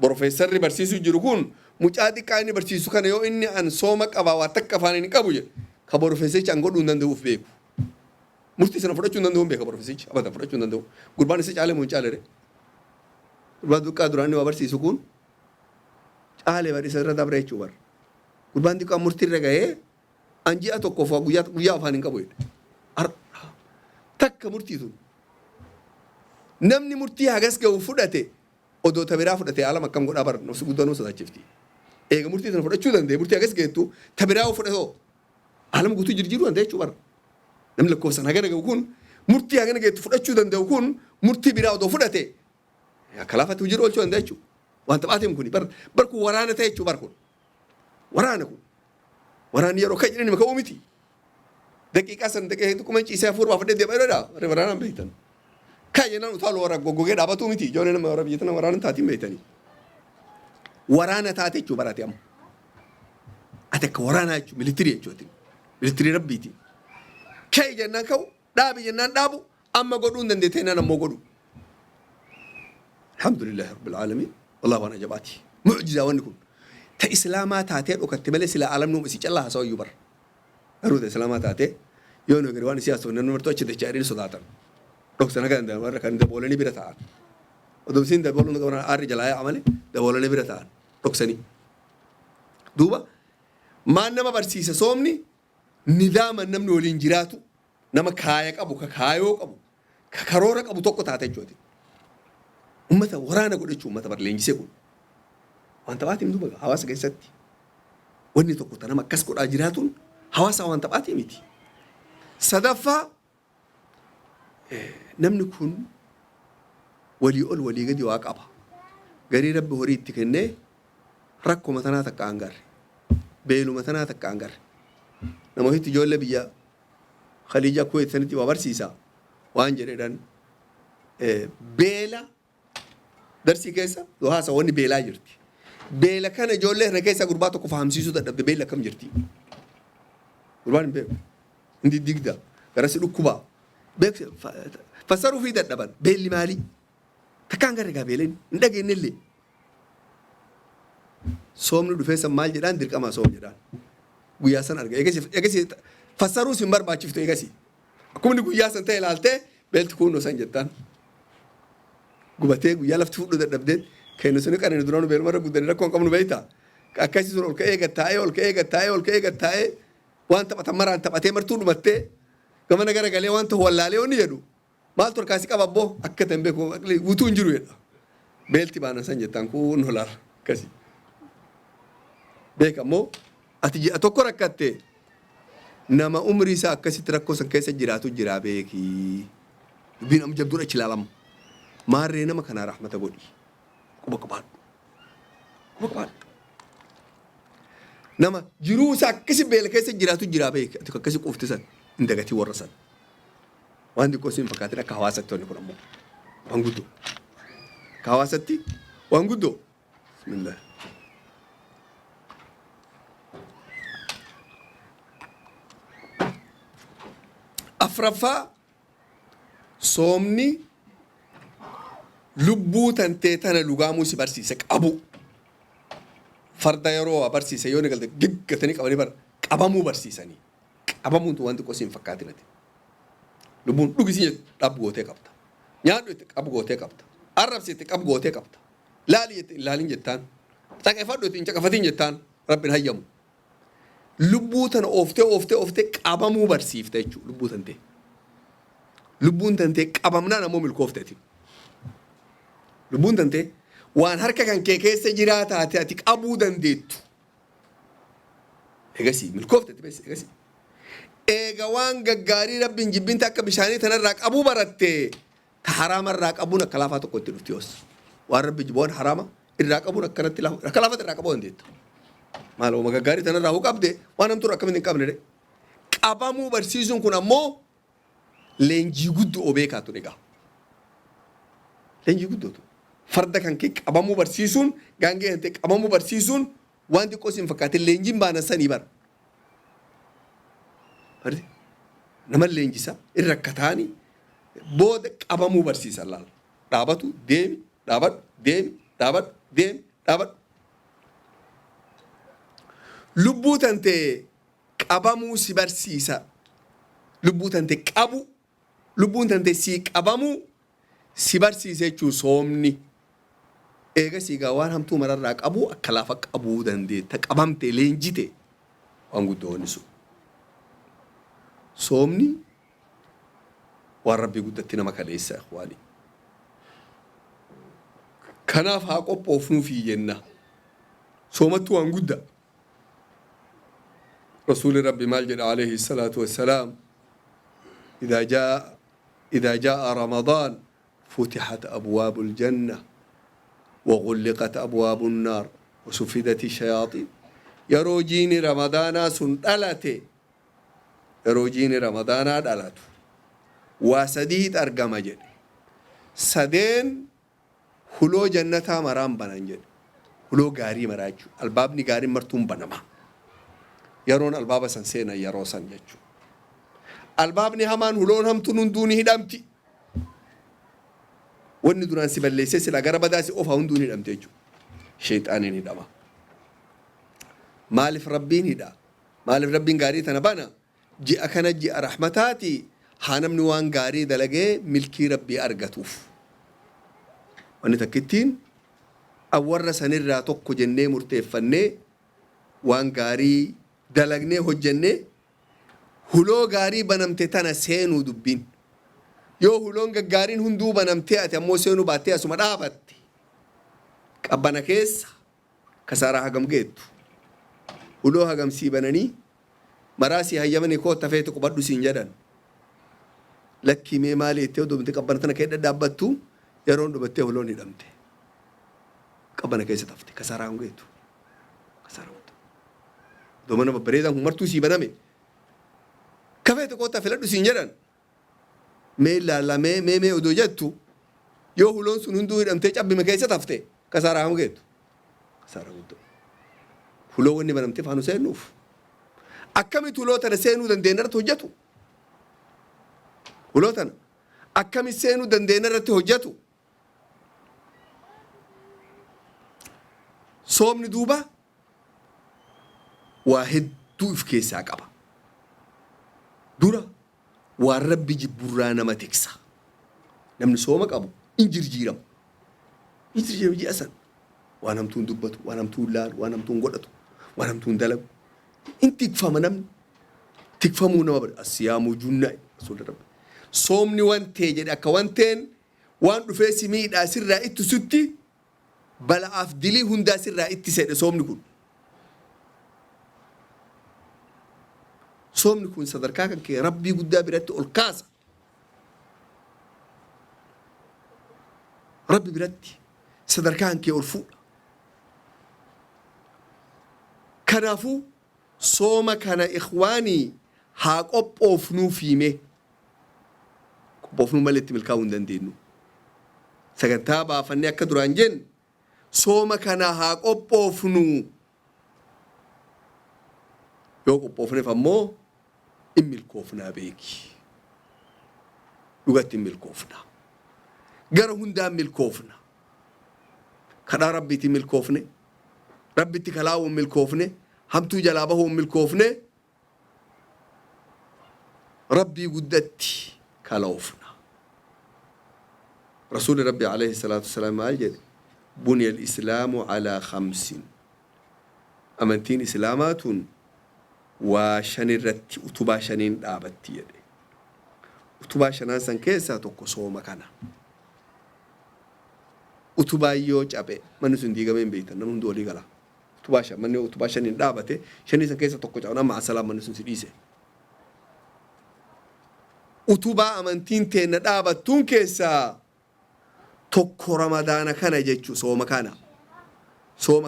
Profeesarri barsiisuu jiru kun mucaa xiqqaa inni barsiisu kana yoo inni an sooma qabaa waa takka afaan inni qabu jedhe ka profeesichi an godhuu hin danda'uuf beeku murtii sana fudhachuu hin danda'u beeka profeesichi abada fudhachuu hin danda'u gurbaan isa caalee moo hin caalee gurbaan xiqqaa duraan inni waa barsiisu kun caalee barsiisa irra dabre jechuu bara gurbaan xiqqaa murtii irra gahee an ji'a tokkoof guyyaa afaan hin qabu jedhe takka murtii sun namni murtii hagas gahu fudhate odoo tabiraa fudhate alama akkam godhaa bara nofsi guddaan nu sodaachifti eega murtii sana fudhachuu danda'e murtii hagas geettu tabiraa fudhatoo alama guutuu jirjiiruu danda'e jechuu bara namni lakkoofsan hagana gahu kun murtii hagana geettu fudhachuu danda'u kun murtii biraa odoo fudhate akka laafatti hojii oolchuu danda'a jechuu waan taphaatiin kun bar kun waraana ta'e jechuu bar kun waraanni yeroo kan jedhani maka uumiti daqiiqaa san daqiiqaa tokkuma ciisee hafuur baafadhee deemaa jedhaa waraanaan beektan kan jennan utaalu warra goggogee dhaabatuu miti ijoollee nama warra biyya tana waraana taatiin beektanii waraana taate jechuu barate amma ati akka waraanaa jechuu militirii jechuuti militirii rabbiiti ka'e jennaan ka'u dhaabi jennaan dhaabu amma godhuu hin dandeetee naan ammoo godhu alhamdulillahi rabbil aalamiin wallah waan ajabaati mucjizaa wanni kun ta islaamaa taatee dhokatte malee silaa alamnuu isii callaa haasawaa iyyuu bara garuu ta islaamaa taatee يونو غيروان سياسة ونن مرتو أشد جارين صداتا رخصنا كان ده مرة كان ده بولني برتان ودوسين ده بولن كمان أري جلايا عمله ده بولني برتان رخصني دوبا ما نما برسيسة صومني نظام النمن والإنجراتو نما كايك أبو كايوك أبو كارورك أبو توكو تاتي جودي أمتا ورانا قد أشوف أمتا برلينج سيكون وأنت باتي مدوبا حواس كيستي واني توكو تنما كسكو أجراتون حواس وأنت باتي ميتي صدفة نمن كون ولي أول ولي قد يواقبها قري رب هوريد تكني ركو مثلا تكانغر بيلو مثلا تكانغر نمو هي تجول بيا خليجة كويت سنتي وبرسيسا وانجريدان بيلا درسي كيسا وهاسا واني بيلا جرتي بيلا كان جول له ركيسا قرباتو كفهم سيسو تدب بيلا كم جرتي قربان بيو عندي ديكدا كراسي لكوبا بيك فسروا في دبان بيلي مالي تكانغر رجع بيلين ندقي نلي soomni dhufee san maal jedhaan dirqama soom jedhaan guyyaa san arga eegasi fassaruu sin barbaachiftu eegasi akkuma guyyaa san ta'e ilaaltee beelti kunnoo san jettaan gubatee guyyaa lafti fudhu dadhabdeen kennu suni qarani duraanu beelmarra guddanii rakkoon qabnu beeyta akkasii sun ol ka'ee gattaa'ee waan taphatan maraan taphatee martuu dhumattee gamana gara galee waan ta'u wallaalee onni jedhu maaltu harkaasi qaba abboo akka tan beeku guutuu hin jiru jedha beelti baana san jettaan kunnoo laala akkasii. beekamoo ati ji'a tokko rakkatte nama umrii isaa akkasitti rakkoo san keessa jiraatu jira beekii dubbiin amma jabduun achi ilaalamu maarree nama kanaa rahmata godhi quba qabaadhu nama jiruu isaa akkasi beela keessa jiraatu jira beeki ati akkasi qufti san hin dagatii warra san waan xiqqoo siin fakkaatin akka hawaasatti wanni kun ammoo waan guddoo akka hawaasatti waan guddoo bismillah. afraffaa soomni lubbuu tantee tana lugaamuu si barsiisa qabu farda yeroo barsiisa yoo galte giggatanii qabanii bara qabamuu barsiisanii qabamuun waan xiqqoo siin fakkaatinati lubbuun dhugisii dhabu gootee qabda nyaadhu itti qabu gootee qabda arrabsi itti qabu gootee qabda laali itti ilaalin jettaan caqafadhu itti hin caqafatiin jettaan rabbiin hayyamu. lubbuu tana ooftee qabamuu barsiifta jechuudha lubbuu tantee. Lubbuun tantee qabamnaan ammoo milkoofteeti. Lubbuun tantee waan harka kan kee keessa jiraataate ati qabuu dandeettu. Egasii milkoofteeti bees egasii. Eega waan gaggaarii rabbiin jibbinta akka bishaanii tanarraa qabuu barattee ta haraamarraa qabuun akka laafaa tokko itti dhufti yoos. Waan rabbi jibboon haraama irraa qabuun akkanatti akka laafaa irraa qabuu dandeetta. Maaloo gaggaarii tanarraa hoo qabde waan namtu akkamitti hin qabne de. Qabamuu barsiisuun kun ammoo leenjii guddoo beekaatu egaa. Leenjii guddootu. Farda kan kee qabamuu barsiisuun gaangee hantee qabamuu barsiisuun waan xiqqoo siin fakkaate leenjiin baana sanii bara. Nama leenjisa irra akka taani booda qabamuu barsiisan laala. Dhaabatu deemi dhaabadhu deemi dhaabadhu deemi dhaabadhu. Lubbuu tantee qabamuu si barsiisa. Lubbuu tantee qabu lubbuun tantee si qabamuu si barsiisa jechuun soomni. Eega siigaa waan hamtuu mararraa qabu akka laafa qabuu dandeetta qabamtee leenjite waan guddoonni sun. Soomni waan rabbii guddatti nama kaleessa waani. Kanaaf haa qophoofnuufii jenna. Soomattu waan guddaa. رسول ربي مالجد عليه الصلاة والسلام إذا جاء رمضان فتحت أبواب الجنة وغلقت أبواب النار وسفدت الشياطين يروجيني رمضان سندلته يروجيني رمضان دلته وسديد أرقام جد سدين هلو جنة مرام بنانجد هلو غاري مراجو الباب نغاري مرتون بنما يرون الباب سنسينا يروسن يجو الباب نهمان هلون هم تنون دوني هدامتي وني دوران سيبليسي سلا غربا داسي اوفا هون دوني هدامتي يجو شيطانين هداما مالف ربين هدا مالف ربين غاري تنبانا ji'a kana ji'a rahmataati haa namni waan gaarii dalagee milkii rabbii argatuuf wanni takkittiin awwarra sanirraa tokko jennee murteeffannee waan gaarii dalagnee hojjennee huloo gaarii banamte tana seenuu dubbiin yoo huloon gaggaariin hunduu banamtee ati ammoo seenuu baattee asuma dhaabatte qabbana keessa kasaaraa hagam geettu huloo hagam sii bananii maraasii hayyamanii koo tafeeti qubadhu siin jedhan lakkii mee maali itti odumte qabbana tana kee dhadhaabbattu yeroon dhubattee huloon hidhamte qabbana keessa tafte kasaaraa hagam geettu kasaaraa hunda domana babbareedaan martuu sii baname kafeeti koo tafeladhu siin jedhan mee ilaallamee mee odoo jettu yoo huloon sun hunduu hidhamtee cabbime keessa tafte kasaaraa hagam geettu kasaaraa hunda huloo wanni banamte faanu seenuuf akkamitti huloo tana seenuu dandeenya irratti hojjetu huloo tana akkamitti seenuu dandeenya irratti hojjetu soomni duuba waa hedduu if keessaa qaba dura waan rabbi jibburraa nama tiksa namni sooma qabu in jirjiiramu ji'a san waan hamtuun dubbatu waan hamtuun laalu waan hamtuun godhatu waan hamtuun dalagu in tikfama namni tikfamuu nama bada asiyaamuu junnaa rasuula rabbi soomni wantee jedhe akka wanteen waan dhufee si miidhaa sirraa itti sutti bala'aaf dilii hundaa sirraa itti sedhe soomni kun soomni kun sadarkaa kan kee rabbii guddaa biratti ol kaasa rabbi biratti sadarkaa kan kee ol fuudha kanaafuu sooma kana ikhwaanii haa qophoofnuu fiime qophoofnuu malee itti milkaa'uu hin dandeenyu sagantaa baafannee akka duraan jenne sooma kana haa qophoofnuu yoo qophoofneef ammoo in milkoofnaa beeki dhugatti in milkoofnaa gara hundaan milkoofna kadhaa rabbiitiin milkoofne rabbitti kalaa'uun milkoofne hamtuu jalaa bahuun milkoofne rabbii guddatti kalaa'ufna rasuuli rabbi alayhi salaatu wasalaam maal jedhe buniya alislaamu alaa khamsin amantiin islaamaatun waa shan irratti utubaa shaniin dhaabatti jedhe utubaa shanaan san keessaa tokko sooma kana utubaa yoo cabe manni sun diigamee hin beektan namni hundi walii gala manni utubaa shaniin dhaabate shanii san keessa tokko cabe nama asalaam manni sun si dhiise utubaa amantiin teenna dhaabattuun keessaa tokko ramadaana kana jechuu sooma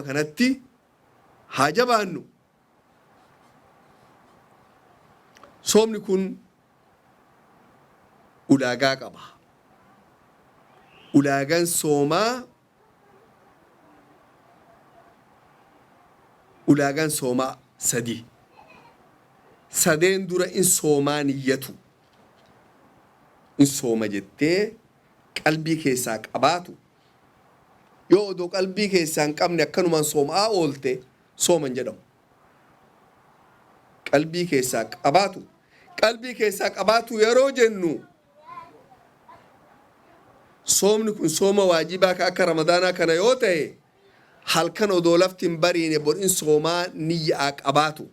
kanatti haa jabaannu soomni kun ulaagaa qaba ulaagaan soomaa sadi sadeen dura in soomaa niyyatu in sooma jettee qalbii keessaa qabaatu yoo odoo qalbii keessaa hin qabne akkanumaan soomaa oolte sooman jedhamu qalbii keessaa qabaatu yeroo jennu soomni kun sooma waajibaa ka akka ramadaanaa kana yoo ta'e halkan odoo lafti hin bariine borin soomaa niyyaa qabaatu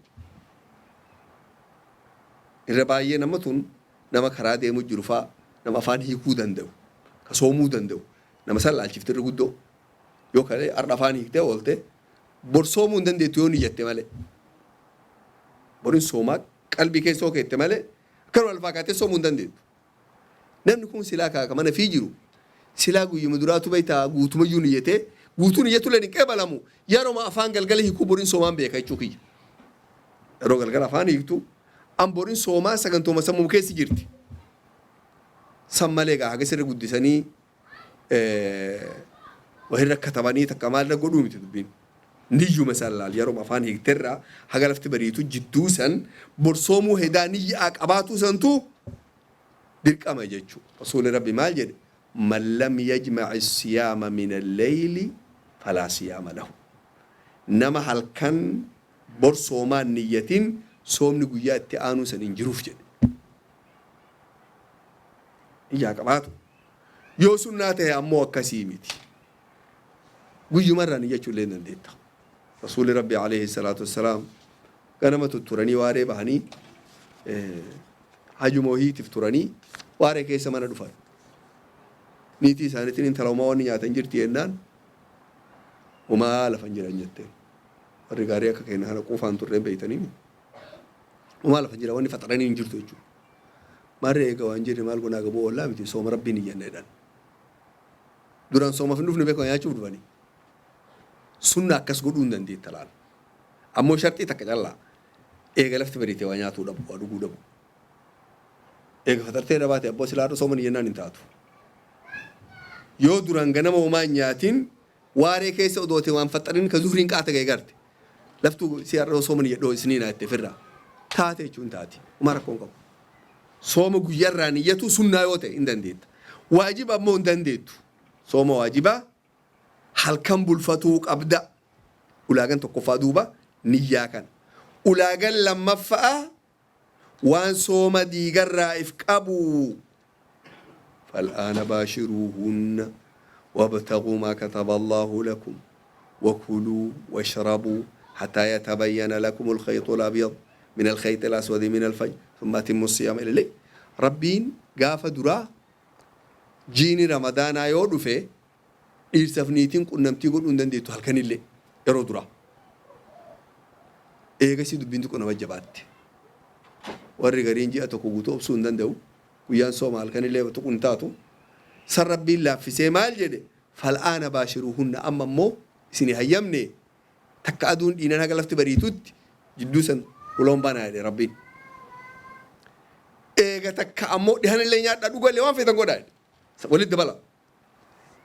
irra baay'ee nama tun nama karaa deemu jiru faa nama afaan hiikuu danda'u ka soomuu danda'u nama san laalchifte irra guddoo yoo kale arda afaan hiiktee oolte bor soomuu hin dandeettu yoo niyyatte malee borin soomaa qalbii keessoo keette malee akkanuma alfaakaatee soomuu hin dandeettu namni kun silaa kaaka mana fii jiru silaa guyyuma duraatu beektaa guutumayyuu niyyatee guutuu niyyatu leen hin qeebalamu yeroo afaan galgala hiikuu borin soomaan beeka jechuu kiyya yeroo galgala afaan hiiktu an borin soomaa sagantooma sammuu keessi jirti san malee gaa haga sirri guddisanii wahirra katabanii takka maalirra godhuu miti dubbiin niyyuma san laal yeroo afaan hiikterraa haga lafti bariitu jidduu san borsoomuu hedaa niyyaa qabaatuu santu dirqama jechuu rasuuli rabbi maal jedhe man lam yajmaci siyaama min alleyli falaa siyaama lahu nama halkan borsoomaan niyyatin soomni guyyaa itti aanuu san hin jiruuf jedhe iyyaa qabaatu yoo sunnaa ta'e ammoo akkasii miti guyyumarraan iyyachuu illee dandeetta rasuuli rabbi alayhi salaatu wassalaam ganama tutturanii waaree bahanii hajuma wahiitiif turanii waaree keessa mana dhufan niitii isaaniitiin intala homaa wanni nyaatan jirti jennaan homaa lafan jiran jetteen warri gaarii akka keenya kana quufaan turreen beeytanii homaa lafan jira wanni faxaranii hin jirtu jechuudha marree eega waan jirre maal gonaa gaboo ollaa miti sooma rabbiin hin jenneedhaan duraan soomaaf hin dhufne beekama nyaachuuf dhufanii sunna akkas godhuu hin dandeetta laala ammoo sharxii takka callaa eega lafti bariitee waa nyaatuu dhabu waa dhuguu dhabu eega faxartee dhabaate abboo silaadha sooma hin jennaan hin taatu yoo duraan ganama homaa nyaatiin waaree keessa odoote waan faxarin ka zuhriin qaata ga'e garte laftu si har'a sooma ni jedhoo isinii naa itti firraa taate jechuun taati homaa rakkoon qabu sooma guyyaarraa niyyatu sunnaa yoo ta'e hin dandeetta waajiba ammoo hin dandeettu sooma waajibaa halkan bulfatuu qabda ulaagan tokkoffaa duuba niyyaa kana ulaagan lammaffaa waan sooma diigarraa if qabu فالآن باشروهن وابتغوا ما كتب الله لكم وكلوا واشربوا حتى يتبين لكم الخيط الأبيض من الخيط الأسود من الفجر ثم أتموا الصيام إلى الليل ربين قاف درا جيني رمضان يودو في إرسفنيتين كنا متيقول أندن ديتو هالكن اللي يرو درا إيه قصي دبينتو كنا وجبات ورغرين جي أتوكو بوتو بسوندن دو ويان صوم هالكن اللي بتكون تاتو سر ربي الله في سمال جده فالآن باشروهن أما مو سني هيمني تكادون إننا قلفت بريتوت جدوسا ولون بنا يا ربي إيه تكامو دهن اللي نيات أدو قال لي وان في تنقول ولد بلا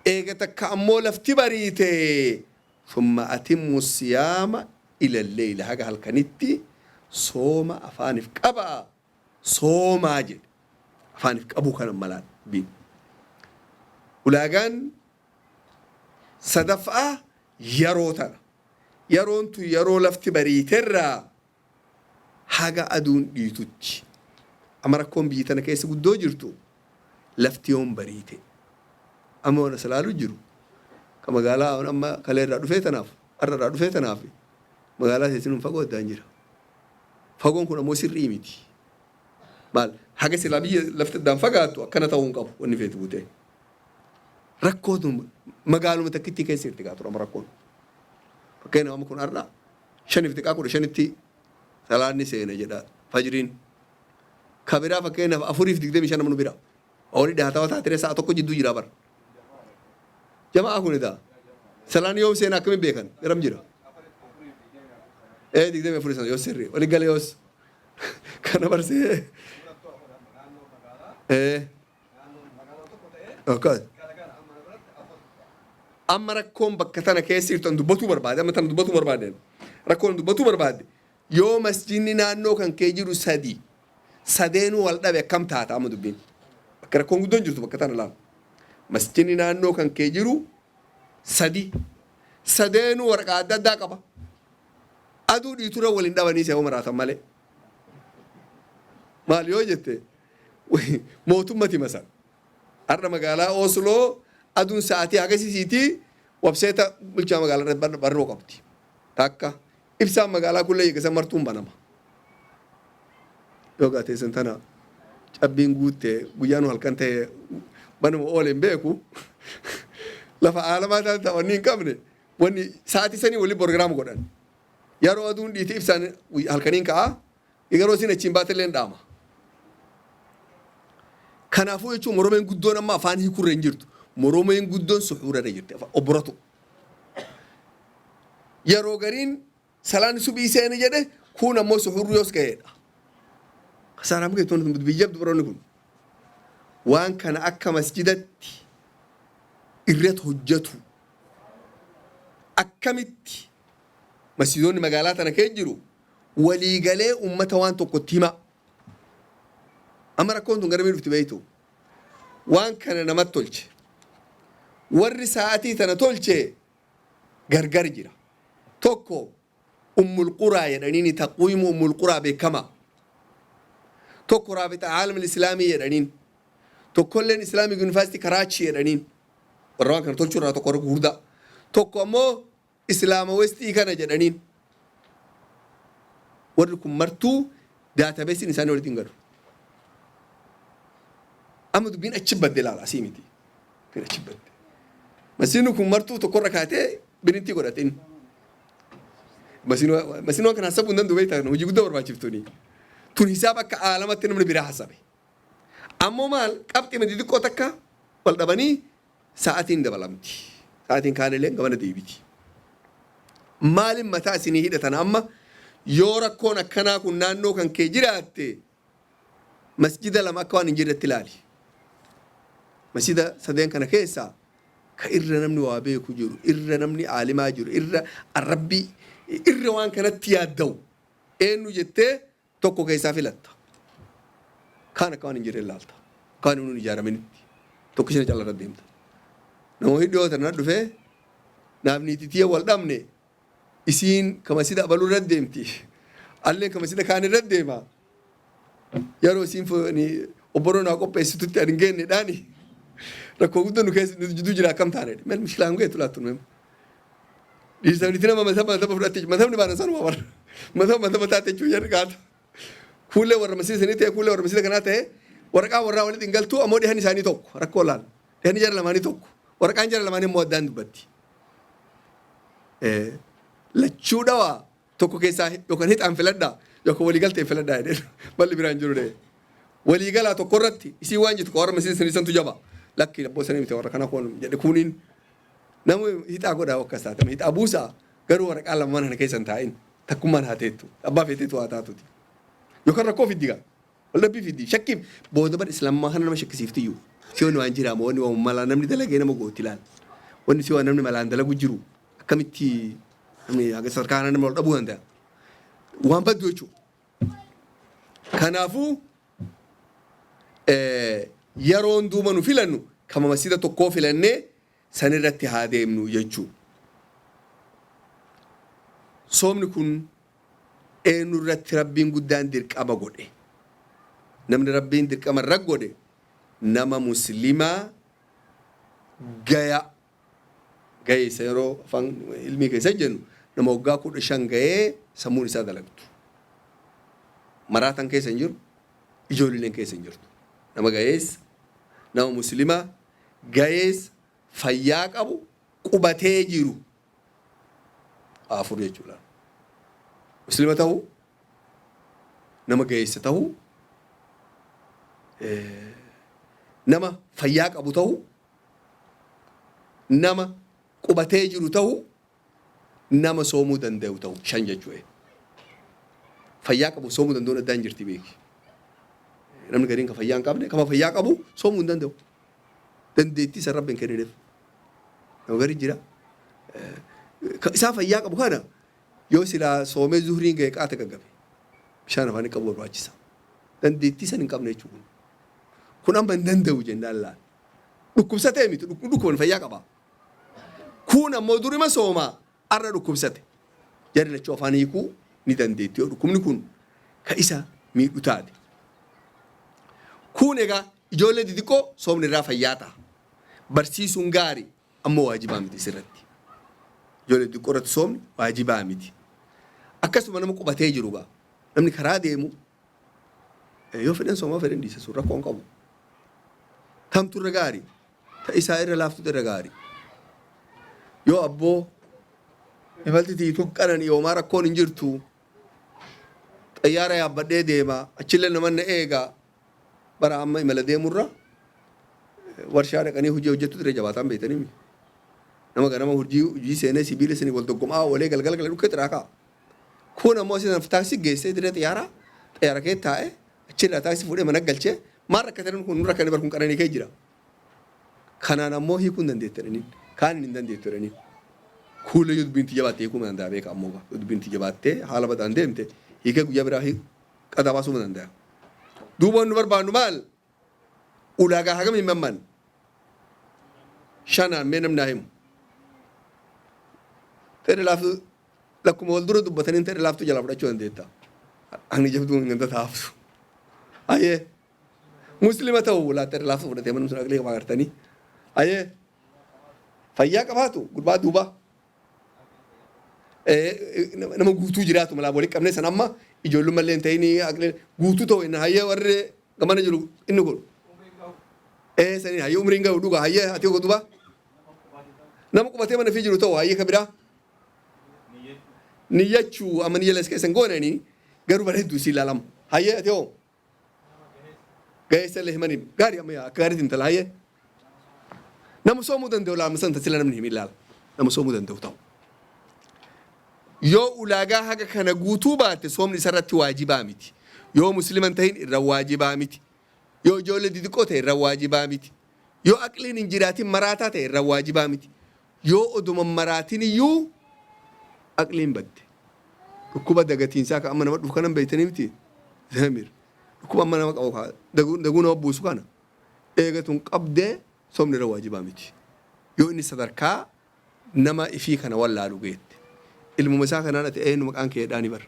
إيه تكامو لفت بريته ثم أتم الصيام إلى الليل هذا هالكنتي صوم أفانف كبا صوم أجل أفانف أبو كان ملان بين ulaagaan sadaffaa yeroo tana yeroon tu yeroo lafti bariiterraa haga aduun dhiitutti amma rakkoon biyyi tana keessa guddoo jirtu lafti yoon bariite amma wana salaalu jiru ka magaalaa amma kaleerraa dhufee tanaaf har'arraa dhufee tanaaf magaalaa seesinuun fagoo addaan jira fagoon kun ammoo sirrii miti maal haga silaa biyya lafti addaan fagaattu akkana ta'uu hin qabu wanni feetu butee rakkoon magaaluma takkitti keessa irti gaa tura rakkoon fakkeenya amma kun har'a shaniif xiqqaa kudha shanitti salaanni seena jedha fajriin kabiraa fakkeenyaaf 4:25 namnu bira awwali dhaatawa taatire sa'a tokko jidduu jira bara jamaa kun ida salaanni yoom seena akkamiin beekan garam jira 24 yoo sirri wali gale yoos kana barsee okay amma rakkoon bakka tana keessa jirtu dubbatu barbaade amma tana dubbatu barbaade rakkoon dubbatu barbaade yoo masjidni naannoo kan kee jiru sadeenuu wal dhabe akkam taata amma dubbiin bakka rakkoon guddoon jirtu bakka tana laal masjidni naannoo kan kee jiru sadeenuu waraqaa adda addaa qaba aduu dhiitura waliin dhabanii se'oo maraatan malee maal yoo jette mootummati masal har'a magaalaa Osloo aduun sa'aatii agarsiisiitii wabseeta bulchaa magaalaa barroo qabdi takka ibsaan magaalaa kullee eegasa martuun banama yoo gaateessan tana cabbiin guuttee guyyaanu halkan ta'e banama ooleen beeku lafa aalamaa taate taphanni hin qabne wanni sa'aatii sanii waliin borogiraama godhan yeroo aduun dhiite ibsaan halkaniin ka'a yeroo isin achiin baatellee hin dhaama kanaafuu jechuun moromeen guddoon amma afaan hiikurra hin jirtu moromeen guddoon suxuurarra jirti obboratu yeroo gariin salaan subii seeni jedhe kun ammoo suxuurri yoos ga'eedha kasaaraam geettoon biyyabdu biroonni kun waan kana akka masjidatti irratti hojjetu akkamitti masjidoonni magaalaa tana keessa jiru waliigalee ummata waan tokkotti hima amma rakkoon tun garamii dhufti beeytu waan kana namatti tolche warri sa'aatii tana tolche gargar jira tokko القرى يدنين تقويم القرى بكما توكو رابط العالم الإسلامي يدنين توكو الإسلامي يونيفرسيتي كراتشي يدنين warra kan tolchuurraa tokko warra gurguddaa tokko ammoo islaama westii kana jedhaniin warri kun martuu daatabeesiin isaanii walitti hin galu amma dubbiin achi badde ilaala asii miti dubbiin achi badde masiinuu kun martuu tokkorra kaatee birintii godhateen masiinuu kan hasabu hin danda'u beektaa hojii guddaa barbaachiftuuni tun hisaaba akka aalamatti namni biraa hasabe ammoo maal qabxii miti xiqqoo takka wal dhabanii sa'aatiin dabalamti sa'aatiin kaanillee gabana deebiti maalin mataa isinii hidhatan amma yoo rakkoon akkanaa kun naannoo kan kee jiraatte masjida lama akka waan hin jirretti ilaali masjida sadeen kana keessaa ka irra namni waa beeku jiru irra namni aalimaa jiru irra arrabbii irra waan kanatti yaadda'u eenyu jettee tokko keessaa filatta kaan akka waan hin jirre ilaalta kaan inni ijaaraminitti tokko isheen callarra deemta nama hidhoo tanaa dhufee naaf niititiyya wal dhabne isiin kama sida abaluu irra deemti alleen kama sida kaan irra deema yeroo isiin obboroo naa qopheessitutti ani hin geenne dhaani rakkoo guddaa nu keessa jidduu jira akkam taane meel mishkilaan geetu laattu nuyi dhiisabniti nama mataba fudhatte matabni baana sanuma warra mataba taate jechuu jedhu gaata fuullee warra masjida sanii ta'e fuullee warra masjida kanaa ta'e waraqaa warraa walitti hin galtuu ammoo dhihan isaanii tokko rakkoo laal dhihan jara lamaanii tokko waraqaan jara lamaanii immoo addaan dubbatti lachuu dhawaa tokko keessaa yookaan hixaan filadhaa yookaan waliigalteen filadhaa jedhee balli biraan jiru dhee waliigalaa tokko irratti isii waan jettu warra masjida sanii santu jaba lakki abboo sanii miti warra kana koon jedhe kuuniin namu hixaa godhaa akkas taatame hixaa buusaa garuu waraqaa lamaan kana keessan taa'in takkummaan haa teettu abbaa feeteetu haa taatuti yookaan rakkoo fiddigaa waldhabbii fiddi shakkiif booda bar islaamummaa kana nama shakkisiiftiyyuu si wanni waan jiraama wanni waan malaa namni dalagee nama gootti ilaal wanni si waan namni malaan dalagu jiru akkamitti namni haga sarkaana nama wal dhabuu danda'a waan baddu jechuudha kanaafuu yeroon duuba nu filannu kama masjida tokkoo filannee sanirratti haa deemnu jechuudha soomni kun eenyu irratti rabbiin guddaan dirqama godhe namni rabbiin dirqama irra godhe nama muslimaa gayeessa yeroo afaan ilmii keessa jennu nama waggaa 15 gayee sammuun isaa dalagdu maraatan keessa hin jiru ijoolleen keessa hin jirtu nama gayeessa nama muslimaa gayeessa fayyaa qabu qubatee jiru afur jechuudha muslima ta'uu nama gayeessa ta'uu nama fayyaa qabu ta'uu nama qubatee jiru ta'uu nama soomuu danda'u ta'uu 5 jechuudha fayyaa qabu soomuu danda'uun addaan jirti beeki namni gariin ka fayyaa hin qabne kama fayyaa qabu soomuu hin danda'u dandeettii isa rabbiin kennineef nama gari jira isaa fayyaa qabu kana yoo silaa soomee zuhriin ga'e qaata gaggabe bishaan afaan qabu barbaachisa dandeettii san hin qabne jechuudha kun amma hin danda'u jennaan laal dhukkubsatee miti dhukkuban fayyaa qaba kun ammoo durima soomaa arra dhukkubsate jarri lachuu afaan hiikuu ni dandeetti yoo dhukkubni kun ka isa miidhu taate kun egaa ijoollee xixiqqoo soomni irraa fayyaa ta'a barsiisuun gaarii ammoo waajibaa miti sirratti ijoollee xixiqqoo irratti soomni waajibaa miti akkasuma nama qubatee jiru gaa namni karaa deemu yoo fedhan soomaa fedhan dhiisa sun rakkoon qabu tamtu irra gaarii ta isaa irra laaftu irra gaarii yoo abboo imalti tiituun qanan yoomaa rakkoon hin jirtu xayyaara yaabbadhee deema achillee namanna eegaa bara amma imala deemurra warshaa dhaqanii hojii hojjettu diree jabaataan beekanii nama ganama hojii seenee sibiila isinii wal doggomaa walee galgala dhukkee xiraa ka'a kun ammoo isin taaksii geessee diree xayyaara kee taa'e achirraa taaksii fuudhee mana galchee maal rakkatan kun nurra kan barkuun qaranii kee jira kanaan ammoo hiikuu hin dandeettanii kaan hin dandeettanii kuulee yoo dubbiin jabaattee hiikuu danda'a beeka ammoo yoo dubbiin jabaattee haala badaan deemte hiikee guyyaa biraa qadaa baasuu danda'a duuba nu barbaannu maal ulaagaa hagam hin mamman shanaan mee namnaa himu fedhe laaftu لكم والدرو دبتن انت لافتو جلاب رجو انديتا أنا جبتو من انت تافسو أيه مسلمة ولا تر لافتو ولا تمن مسلم أقلي ما قرتني أيه فيا كباتو قل بعد دوبا nama guutuu jiraatu malaa booli qabne san amma ijoollummaa illee ta'ini guutuu ta'u inni hayyee warri gamana jiru inni godhu sanii hayyee umriin gahu dhuga hayyee ati godhu ba nama qubatee mana fi jiru ta'u hayyee kabiraa niyyachuu amma niyya lees keessan goonanii garuu bareedduu si ilaalama hayyee ati hoo gaheessa illee himanii gaarii amma akka gaariitiin tala hayyee nama soomuu danda'u laamsan tasila namni himi ilaala nama soomuu danda'u ta'u. yoo ulaagaa haga kana guutuu baate soomni isarratti waajibaa miti yoo musliman tahin irra waajibaa miti yoo ijoollee xixiqqoo ta'e irra waajibaa miti yoo aqliin hin jiraatin maraataa ta'e irra waajibaa miti yoo oduma maraatin iyyuu aqliin badde dhukkuba dagatiinsaa ka amma nama dhufu kanan beeytanii miti zamir dhukkuba amma nama qabu daguu nama buusu kana eegatun qabdee soomni irra waajibaa miti yoo inni sadarkaa nama ifii kana wallaalu geette ilmu isaa kanaan ati eenyu maqaan kee dhaani bar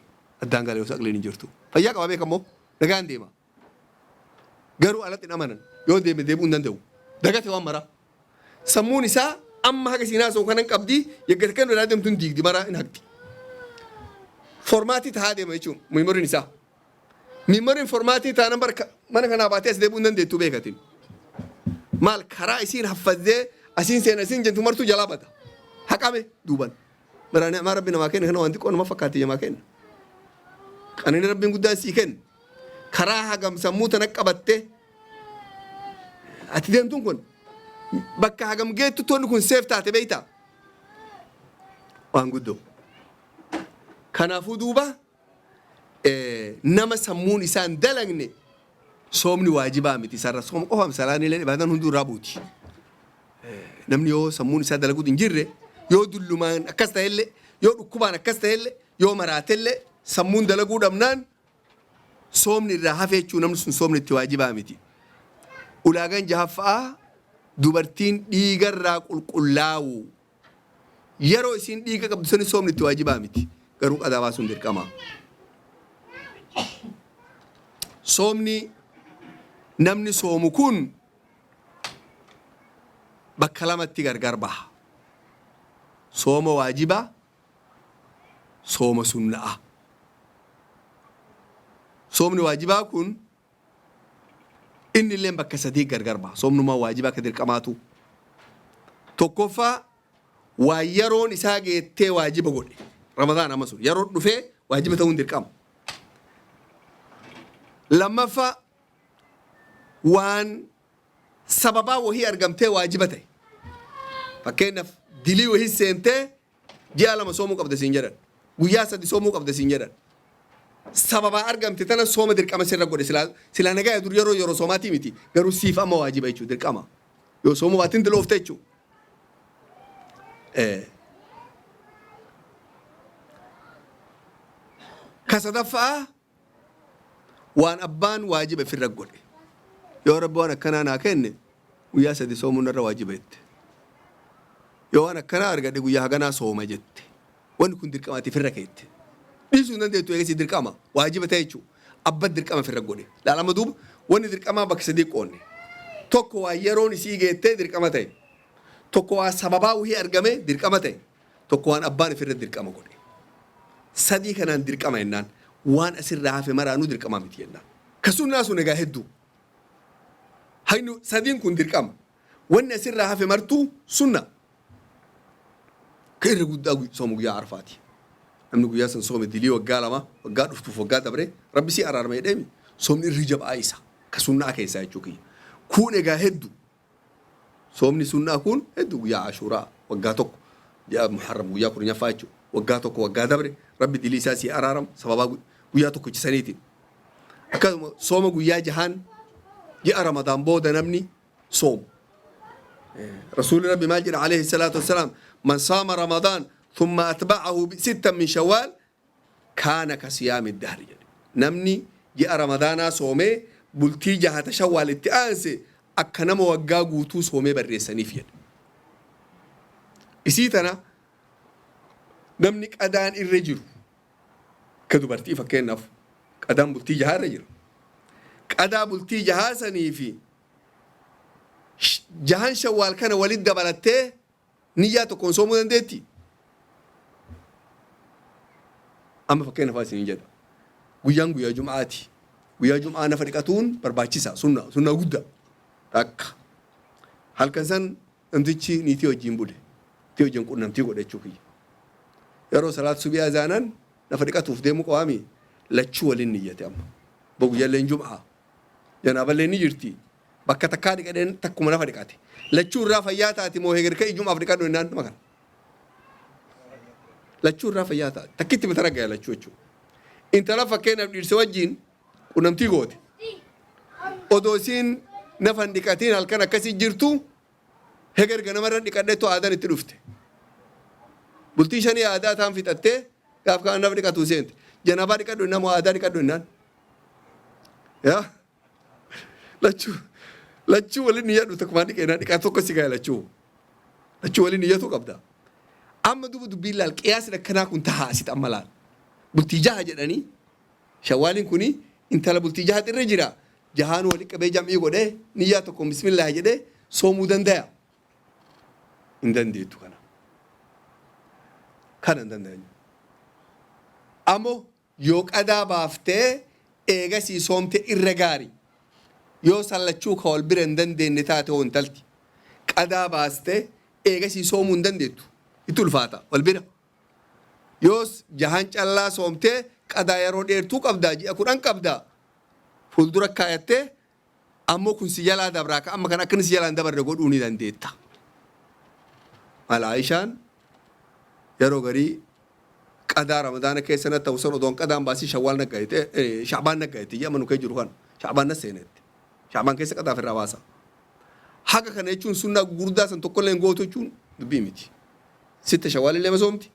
addaan galee osoo aqliin hin jirtu fayyaa qabaa beekamoo nagaan deema garuu alatti hin amanan yoo deeme deebi'uu hin danda'u dagate waan mara sammuun isaa amma haga siinaa osoo kanan qabdii yaggate kan irraa deemtu hin diigdi mara hin haqdi formaatii tahaa deema jechuun miimoriin isaa miimoriin formaatii taanaan bara mana kanaa baatee as deebi'uu hin dandeettu beekatin maal karaa isiin haffazee asiin seena isiin jentu martuu jalaa bata haqame duuban براني ما ربنا ما كان هنا وانتي كون ما فكرتي ما كان أنا ربنا قد سيكن كراها قام سموت نكبته أتدين تونكون بكها قام جيت تونكون سيف تحت بيتا وان قدو كان فودوبا نما سمون إنسان دلعني صومني واجبا متي سر صوم قوام سلاني لين بعدين هندو رابوتي نمني يو سمون إنسان دلقو دينجره yoo dullumaan akkas ta'ellee yoo dhukkubaan akkas ta'ellee yoo maraatellee sammuun dalaguu dhabnaan soomni irraa hafee jechuu namni sun soomni itti waajibaa miti. Ulaagaan jahaffaa dubartiin dhiigarraa qulqullaa'u yeroo isiin dhiiga qabdu sani soomni itti waajibaa miti garuu qadaa baasuun dirqama. Soomni namni soomu kun bakka lamatti gargar baha. sooma waajibaa sooma sunna'a soomni waajibaa kun inni illee bakka sadii gargar baha soomnumaa waajibaa ka dirqamaatu tokkoffaa waa yeroon isaa geettee waajiba godhe ramadaan amma sun yeroo dhufee waajiba ta'uun dirqama lammaffaa waan sababaa wahii argamtee waajiba ta'e fakkeenyaaf dilii wahii seentee ji'a lama soomuu qabda siin jedhan guyyaa sadi soomuu qabda siin jedhan sababaa argamte tana sooma dirqama sirra godhe silaa nagaa dur yeroo soomaatii miti garuu siif amma waajiba jechuu dirqama yoo soomuu baatiin diloofte jechuu ka sadaffaa waan abbaan waajiba firra godhe yoo rabbi waan akkanaa naa kenne guyyaa sadi soomuun irra waajiba jette yoo waan akkanaa argadhe guyyaa haganaa sooma jette wanni kun dirqamaati firra keette dhiisuu hin dandeettu eegasii dirqama waajiba ta'e jechuudha abba dirqama firra godhe laalama duuba wanni dirqamaa bakka sadii qoonne tokko waa yeroon isii geettee dirqama ta'e tokko waa sababaa wahii argame dirqama ta'e tokko waan abbaan firra dirqama godhe sadii kanaan dirqama jennaan waan asirraa hafe maraanuu dirqamaa miti jennaan kasunnaa sun egaa hedduu haynu sadiin kun dirqama wanni asirraa hafe martuu sunna كير قد صوم قيا عرفاتي أمن قيا سن صوم دليل وقالما وقال أفتوف وقال دبره ربي سي أرار ما يدمي صوم الرجب عيسى كسنة كيسا يجوكي كون إجا هدو صومني سنة كون هدو قيا عاشوراء وقاتك يا محرم قيا كورنيا فاجو وقاتك وقال دبره ربي دليل ساسي أرارم سببا قيا تكو جسنيتين أكاد صوم قيا جهان جاء رمضان بودا نبني صوم رسول ربي ماجد عليه الصلاة والسلام من صام رمضان ثم أتبعه بستة من شوال كان كصيام الدهر نمني جاء رمضان صومي بلتي جهة شوال التأنسي أكنم وقاقو تو صومي بريساني فيه إسيتنا namni qadaan irra jiru ka dubartii fakkeenyaaf qadaan bultii jahaa irra jira qadaa bultii jahaa sanii fi jahan shawwaal kana walitti dabalattee niyyaa tokkoon soomuu dandeetti. Amma fakkeenyaaf isin jedha guyyaan guyyaa jum'aati. Guyyaa jum'aa nafa dhiqatuun barbaachisa sunna guddaa takka halkan san namtichi niitii wajjin bude niitii wajjin qunnamtii godhachuu kiyya yeroo salaat subii azaanan nafa dhiqatuuf deemu qawaami lachuu waliin niyyate amma guyyaalleen jum'aa janaaballee ni jirti bakka takkaa dhiqadheen takkuma nafa dhiqate lachuu irraa fayyaa taati moo hegerka ijumaaf dhiqadhu innaan nama kana lachuu irraa fayyaa taati takkitti bitara gaya lachuu jechuudha intala fakkeenyaaf dhiirsa wajjin qunnamtii goote odoo isiin nafan dhiqatiin halkan akkasii jirtu hegerga namarra dhiqadheetu aadaan itti dhufte bultii shanii aadaa taan fixattee gaaf kaan nafa dhiqatu seente janaabaa dhiqadhu innaan moo aadaa dhiqadhu innaan yaa lachuu waliin niyyadhu takkumaan dhiqeenaa dhiqaa tokko si gaya lachuu waliin niyyatu qabda amma duba dubbiin laal qiyaasni akkanaa kun tahaa asit amma laal bultii jaha jedhanii shawwaaliin kuni intala bultii jaha irra jira jahaan wali qabee jam'ii godhee niyyaa tokko bismillah jedhee soomuu dandaya hin dandeettu kana hin dandayanyu ammoo yoo qadaa baaftee eegasii soomte irra gaarii yoo sallachuu ka wal bira hin dandeenye taate hoo intalti qadaa baastee eegasii soomuu hin dandeettu itti ulfaata wal bira yoos jahaan callaa soomtee qadaa yeroo dheertuu qabdaa ji'a 10 qabdaa fuuldura kaayattee ammoo kun si jalaa dabraa ka amma kan akkani si jalaan dabarre godhuu ni dandeetta. Aishaan yeroo garii qadaa ramadaana keessa na ta'u san odoon qadaan baasii shawwaal naggayte shaabaan naggayte jedhama nu kee jiru kan shaabaan na seenetti shaabaan keessa qadaa firraa baasa. Haga kana jechuun sunnaa gurguddaa san tokkollee gootu jechuun dubbii miti. Sitta shawwaalillee ma soomti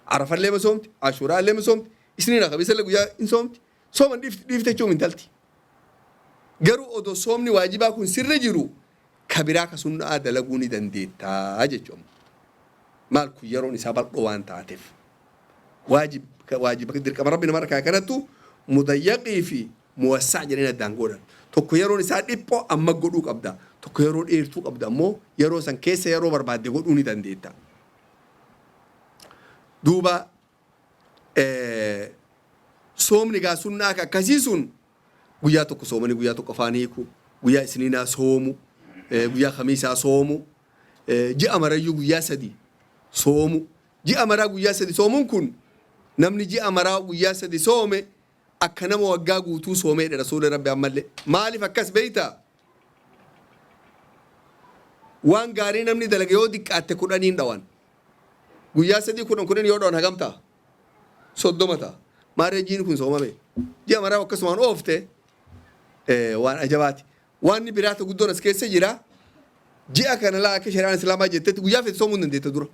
arafallee ma soomti ashuraallee ma soomti isniina qabiisallee guyyaa hin soomti sooman dhiifte jechuun hin talti. Garuu odoo soomni waajibaa kun sirra jiru kabiraa ka sunnaa dalaguu ni dandeettaa jechuudha. Maal kun yeroon isaa bal'oo waan taateef waajiba dirqama rabbi nama harkaa kanattu mudayyaqii fi muwassaa jedhanii addaan godhan. Tokko yeroon isaa dhiphoo amma godhuu qabda. Tokko yeroo dheertuu qabda ammoo yeroo san keessa yeroo barbaadde godhuu ni dandeetta. Duuba soomni gaa sunnaa akkasii sun guyyaa tokko soomanii guyyaa tokko afaan hiiku guyyaa isniinaa soomu guyyaa khamiisaa soomu ji'a marayyuu guyyaa 3 soomu ji'a maraa guyyaa 3 soomuun kun namni ji'a maraa guyyaa 3 soome akka nama waggaa guutuu soomeedha rasuulli rabbi ammallee maaliif akkas beeytaa waan gaarii namni dalage yoo diqqaatte 10 dhawan guyyaa 3 10 yoo dhawan hagamtaa 30 ta'a maaree jiin kun soomame ji'a maraa akkasumaan oofte waan ajabaati waan ni biraata guddoon as keessa jira ji'a kana laa akka shari'aan islaamaa jettetti guyyaa feete soomuu hin dandeetta dura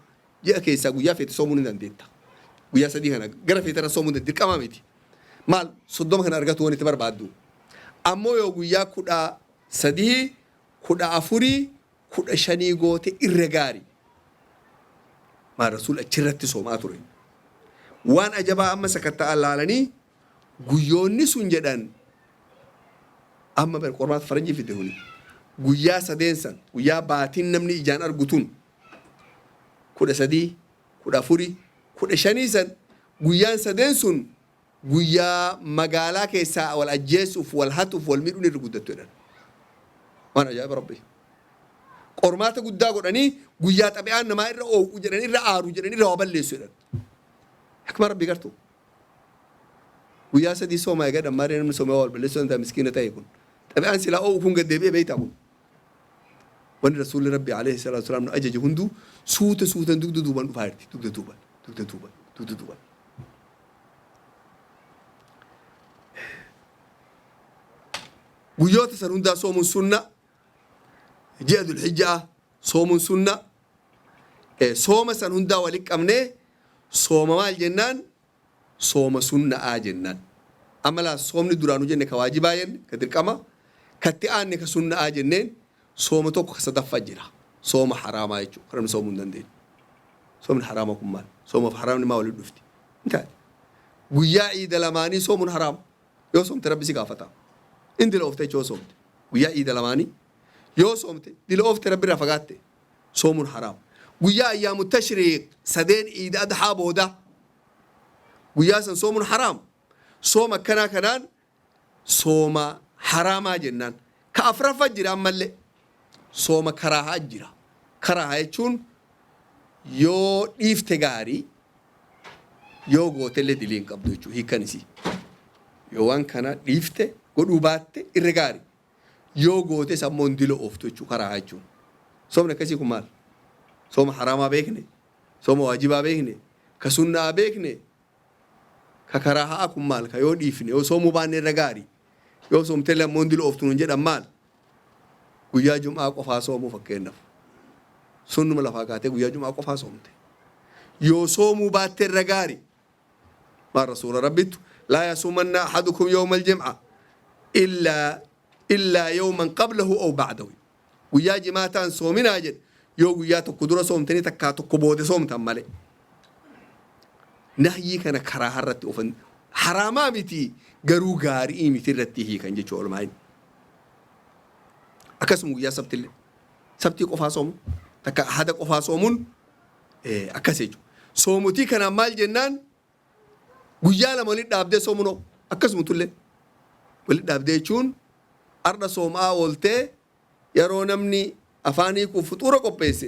ji'a keessaa guyyaa feete soomuu hin dandeetta guyyaa 3 kana gara feetera soomuu hin dandeetta dirqamaa miti maal 30 kana argatu waan itti barbaaddu ammoo yoo guyyaa 13 14 15 goote irra gaari maa rasuul achirratti soomaa ture waan ajabaa amma sakattaa laalanii guyyoonni sun jedhan amma bar qormaata faranjii fide huni guyyaa 3 san guyyaa baatiin namni ijaan argutun 13 14 15 san guyyaan 3 sun guyyaa magaalaa keessaa wal ajjeesuuf wal hatuuf wal miidhuun irra guddattu jedhan waan ajaa'iba rabbi qormaata guddaa godhanii guyyaa xabi'aan namaa irra oo'u jedhan irra aaru jedhan irra waa balleessu jedhan hikma rabbi gartuu guyyaa 3 soomaa egaa dhammaaree namni soomee wal balleessu danda'a miskiina ta'e kun xabi'aan silaa oo'u kun gaddeebi'ee beeytaa kun wanni rasuulli rabbi alayhi salaatu wasalaam nu ajaje hunduu suutan dugda duuban dhufaa jirti dugda duuban guyyoota san hundaa soomuun sunna ji'a dhulhijjaa soomuun sunna sooma san hundaa walitti qabnee sooma maal jennaan sooma sunna'aa jennaan amalaa soomni duraanuu jenne ka waajibaa jenne ka dirqama katti aanne ka sunna'aa jenneen sooma tokko ka sadaffaa jira sooma haraamaa jechuudha kan soomuu hin dandeenye صوم حرام كمال صوم في حرام ما ولد دفتي انت ويا عيد لماني صوم حرام يو صوم تربي سقافتا انت لو افتي شو صومت ويا عيد لماني يو صومت دي لو افتي ربي رفقات صوم حرام ويا ايام التشريق سدين عيد اضحى بودا ويا صوم حرام صوم كنان صوم حرام جنان كافر فجر امال صوم كراهه جرا كراهه يچون يو ديفتغاري yoo gootellee diliin qabdu jechuudha hiikkanisi yoo waan kana dhiifte godhuu baatte irra gaari yoo goote sammoon dilo ooftu jechuudha karaa jechuun soomni akkasii kun maal sooma haraamaa beekne sooma waajibaa beekne ka sunnaa beekne ka karaa haa kun maal ka yoo dhiifne yoo soomuu baanne irra gaari yoo soomtee lammoon dilo ooftu nun jedhan maal guyyaa jum'aa qofaa soomuu fakkeenyaaf sunnuma lafaa kaatee guyyaa jum'aa qofaa soomte yoo soomuu baatte irra gaari ما رسول ربيت لا يصومن أحدكم يوم الجمعة إلا يوما قبله أو بعده ويا جماعة صومنا أجل يو ويا تقدر صومتني تكاتو كبود صوم تمالي نهي كان كراهة رتي أوفن حراما متي جرو غاري متي رتي هي كان جت شغل معين أكسم ويا سبتي قفا صوم تك هذا قفا صومون أكسيجو صومتي كان مال جنان guyyaa lama walitti dhaabdee soomunoo akkasumtullee walitti dhaabdee jechuun arda soomaa ooltee yeroo namni afaanii kun fuxuura qopheesse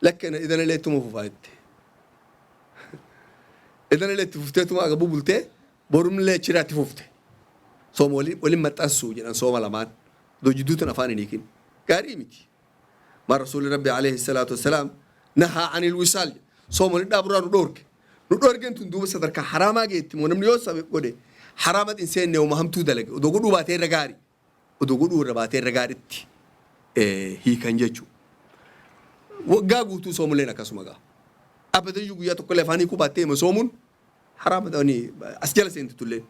lakkana idanillee ittuma fufaa jette idanillee itti fufteetuma aga bubultee borumillee chiraatti fufte sooma waliin maxxansuu jedhan sooma lamaan doo jidduutan afaan hin hiikin gaarii miti maa rasuulli rabbi alayhi salaatu wassalaam nahaa anil wisaal sooma walitti dhaaburraa nu dhoorke نورجن تندوب صدر كحرامة جت مونم نيوس سبب حرامة إنسان يوم هم تودلك ودوغو باتي رجاري ودوغو رباتي رجاري هي كان جيشو وجاغو تو سوملنا كسمعا أبدا يجوا يا تقول فاني كو باتي مسومون حرام داني أسجل سنت تولين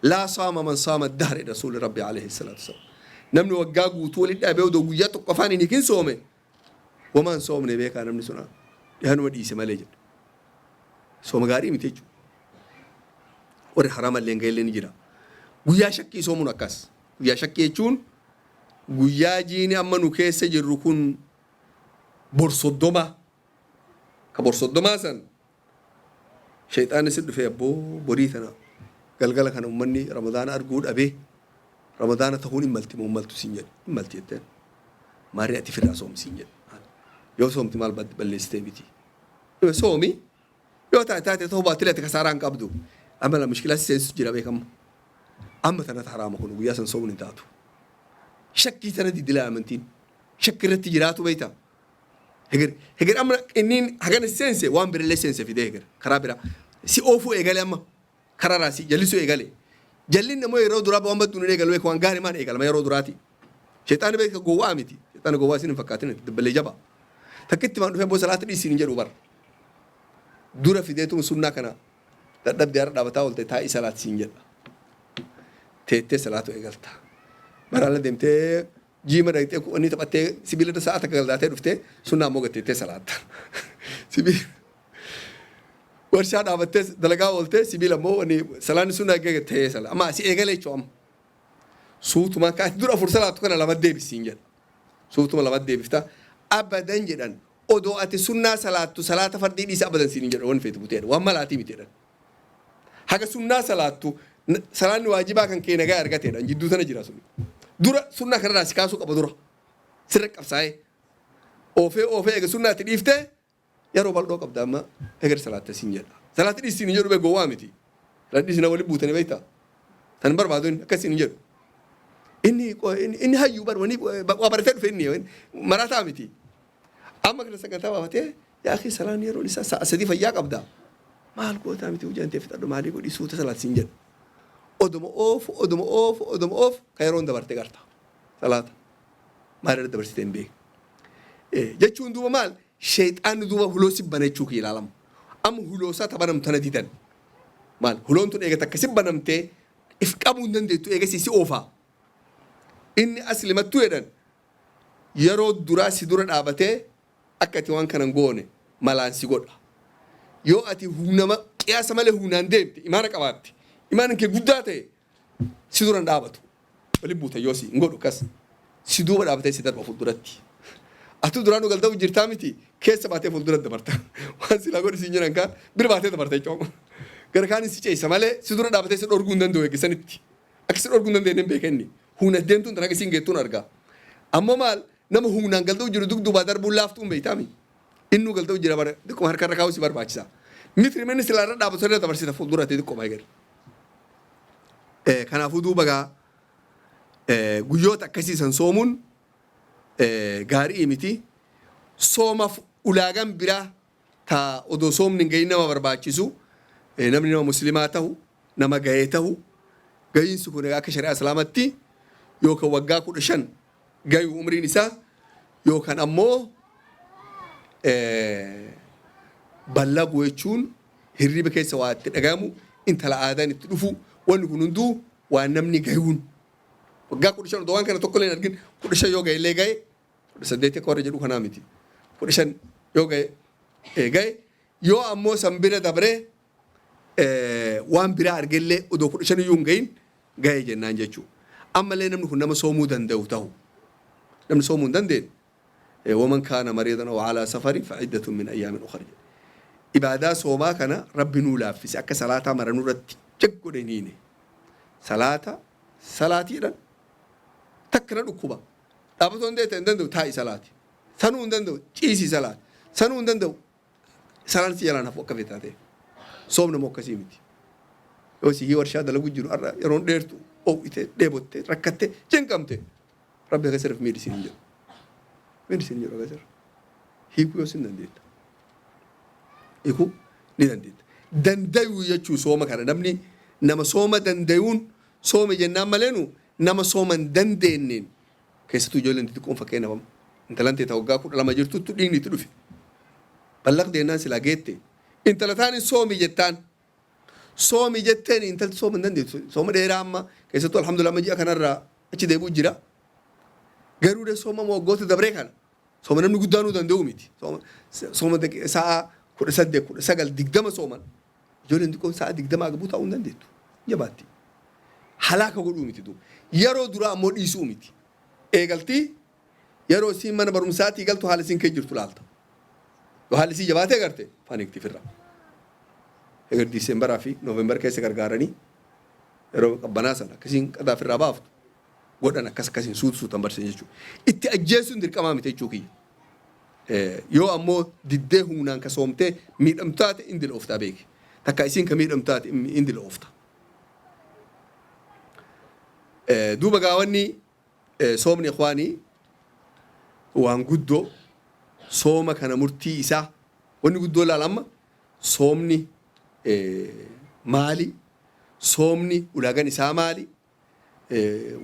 لا صام من صام الدهر رسول ربي عليه الصلاة والسلام نمنو وجاغو تولد أبي ودوغو يا تقول فاني نكين سومه وما نسوم نبيك أنا منسونا يهانو مدي سماليجن sooma gaarii miti jechuudha warri haraama illee ga'ellee ni jira guyyaa shakkii soomuun akkas guyyaa shakkii jechuun guyyaa jiini amma nu keessa jirru kun borsoddoma ka borsoddomaa san shayxaanni si dhufee abboo borii tana galgala kana ummanni ramadaana arguu dhabee ramadaana ta'uun hin malti moo maltu siin jedhe hin malti jetteen maarii ati firraa soomi siin jedhe yoo soomti maal balleessitee miti soomi yoo taate ta'uu baattilee kasaraan qabdu amma la mushkilaa seensu jira beekamu amma tanatti haraama kun guyyaa san soomuun hin taatu shakkii tana didilaa amantiin shakki irratti jiraatu beekta heger amma inniin hagana seense waan birallee seense fidee heger karaa bira si oofuu eegale amma karaa raasii jallisuu eegale jalliin namoo yeroo duraa waan badduun eegalu beeku waan gaarii maan eegalama yeroo duraati sheexaani beeka gowwaa miti sheexaani gowwaa isin hin fakkaatin dabbalee jaba takkitti maan dhufee boo salaata dhiisiin hin jedhu bara dura fideetum sunnaa kana dadhabdee har'a dhaabataa oolte taa'ii salaat siin jedha teettee salaatu eegalta baraala deemtee jiima dhaqxee ku'anii taphattee sibiila sa'a takka galdaatee dhuftee sunnaa ammoo gatteettee salaatta sibiila warshaa dhaabattee dalagaa oolte sibiila ammoo salaanni sunnaa eegattee sala amma si eegalee jechuun amma suutuma kaati dura afur salaatu kana lama deebisiin jedha suutuma lama deebifta abadan jedhan odoo ati sunnaa salaattu salaata fardii dhiisa abadan siin jedha waan feetu buteedha waan malaatii miteedha haga sunnaa salaattu salaanni waajibaa kan kee nagaa argateedha jidduu tana jira sun dura sunnaa kanarraa si kaasuu qaba dura sirra qabsaa'ee oofee eega sunnaatti dhiiftee yeroo bal'oo qabda amma eger salaatta siin jedha salaatti dhiisiin jedhu bee gowwaa miti salaatti dhiisina waliin buutanii beektaa tan barbaadu akkasiin jedhu inni hayyuu barwanii waa baratee dhufe inni marataa miti amma kana sagantaa baafatee yaa akhi salaan yeroo isaa sa'a sadii fayyaa qabda maal gootaa miti hojjantee fixadhu maalii godhii suuta salaatiin jedhu oduma oofu ka yeroon dabarte garta salaata maal dabarsitee hin beeku jechuun duuba maal sheexaanni duuba huloo sibbana jechuu ki ilaalamu amma huloosaa tabanamtana didan maal huloon tun eega takka sibbanamtee if qabuu hin dandeettu eega si oofaa inni aslimattuu jedhan yeroo duraa si dura dhaabatee akka ati waan kanan goone malaan si godha ati hunama qiyaasa malee hunaan deemte imaana qabaatti imaanan kee guddaa ta'e si duran dhaabatu waliin buuta yoosi hin godhu kas si duuba dhaabatee si darba fuulduratti atu duraanuu galta'u jirtaa miti keessa baatee fuulduratti dabarta waan silaa godhi siin jiran kaan bira baatee dabarta jechuudha gara kaan si ceessa malee si dura dhaabatee si dhorguu hin danda'u eegisanitti akka si dhorguu hin dandeenye hin beekenni huna deemtuun tan akka siin geettuun argaa ammoo maal nama hunaan galta'u jiru dugdubaa darbuun laaftuun beeytaami innu galta'u jira bara dikkuma harkarra kaa'uu si barbaachisa mitri manni silaarra dhaabatu irra dabarsita fuulduratti dikkuma eegal kanaafuu duuba gaa guyyoota akkasiisan soomuun gaarii miti soomaaf ulaagaan biraa taa odoo soomni hin gahin nama barbaachisu namni nama muslimaa ta'u nama gahee ta'u gahiinsi kun akka shari'aa islaamatti yookaan waggaa 15 gahuu umriin isaa yookaan ammoo ballaquu jechuun hirriba keessa waa itti dhagahamu intala aadaan itti dhufu wanni kun hunduu waan namni gahuun waggaa 15 odoo waan kana tokko illee hin argin 15 yoo gahe illee gahe 18 akka warra jedhu kanaa miti 15 yoo gahe yoo ammoo san bira dabree waan biraa argellee odoo 15 iyyuu hin gahin gahe jennaan jechuudha. Ammallee namni kun nama soomuu danda'u ta'u namni soomuu hin dandeenye waman kaana mariidan aw alaa safarin fa'iddatun min ayyaamin ukhra ibaadaa soomaa kana rabbi nuu laaffise akka salaataa maranuu irratti jaggodhaniine salaatiidhaan takka na dhukkuba dhaabatoo hin deete hin danda'u taa'i salaati sanuu hin danda'u ciisii salaati sanuu hin danda'u salaan si jalaan hafu akka feetaa ta'e soomna moo akkasii miti yoo si warshaa dalagu jiru har'a yeroon dheertu oowwite dheebotte rakkatte cinqamte rabbi akka sirriif meedisiin hin jedhu akka sirriif hiikuu yoo sin dandeetta hiikuu ni dandeetta dandayuu jechuu sooma kana namni nama sooma dandayuun sooma jennaan maleenu nama sooma hin dandeenneen keessattuu ijoolleen xixiqqoon fakkeenyaaf intalan teeta waggaa 12 jirtutti dhiigni itti dhufe ballaq deennaan silaa geette intala taan soomi jettaan soomi jetteen intalti sooma hin dandeettu sooma dheeraa amma keessattuu alhamdulillah amma ji'a kanarraa achi deebi'u jira garuu de sooma waggoota dabree kana sooma namni guddaanuu danda'u miti sooma sa'a 18 19 20 sooman ijoolleen xixiqqoon sa'a 20 agabuu taa'uu hin dandeettu jabaatti halaaka godhuu miti duuba yeroo duraa ammoo dhiisuu miti eegaltii yeroo isiin mana barumsaatii galtu haala isiin kee jirtu laalta yoo haalli isii jabaatee garte faaniikti firra egar diisembaraa fi nooveembar keessa gargaaranii yeroo qabbanaa sana akkasiin qadaa firraa baaftu godhan akkasiin suutan barsiisan jechuudha itti ajjeesuun dirqamaa miti jechuu kiyya yoo ammoo diddee humnaan ka soomtee miidhamtaate indila ooftaa beeki takka isiin ka miidhamtaate indila oofta duuba gaawanni soomni ikhwaanii waan guddoo sooma kana murtii isaa wanni guddoo laalamma soomni maali soomni ulaagaan isaa maali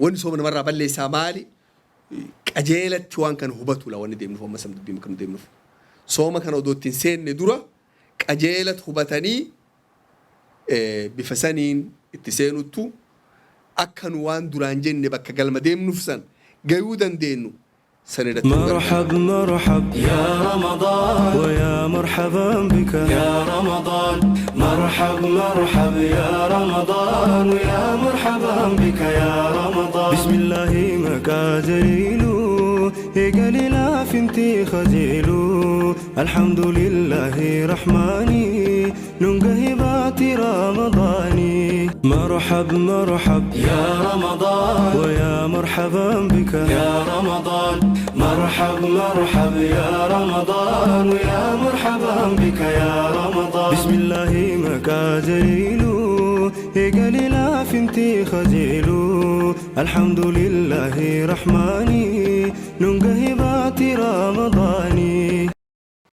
wanni sooma namarraa balleessaa maali qajeelatti waan kana hubatu la wanni deemnuuf amma sam dubbii kan deemnuuf sooma kana odoo ittiin seenne dura qajeelatti hubatanii bifa saniin itti seenuttu akka nu waan duraan jenne bakka galma deemnuuf san gayuu dandeenyu مرحب مرحب يا رمضان ويا مرحبا بك يا رمضان مرحب مرحب يا رمضان ويا مرحبا بك يا رمضان بسم الله مكازيلو قليلا فنتي خزيلو الحمد لله رحماني ننقهبات رمضاني مرحب مرحب يا رمضان ويا مرحبا بك يا رمضان مرحب مرحب يا رمضان ويا مرحبا بك يا رمضان بسم الله مكازيلو قليلا فنتي خزيلو الحمد لله رحماني ننقهبات رمضاني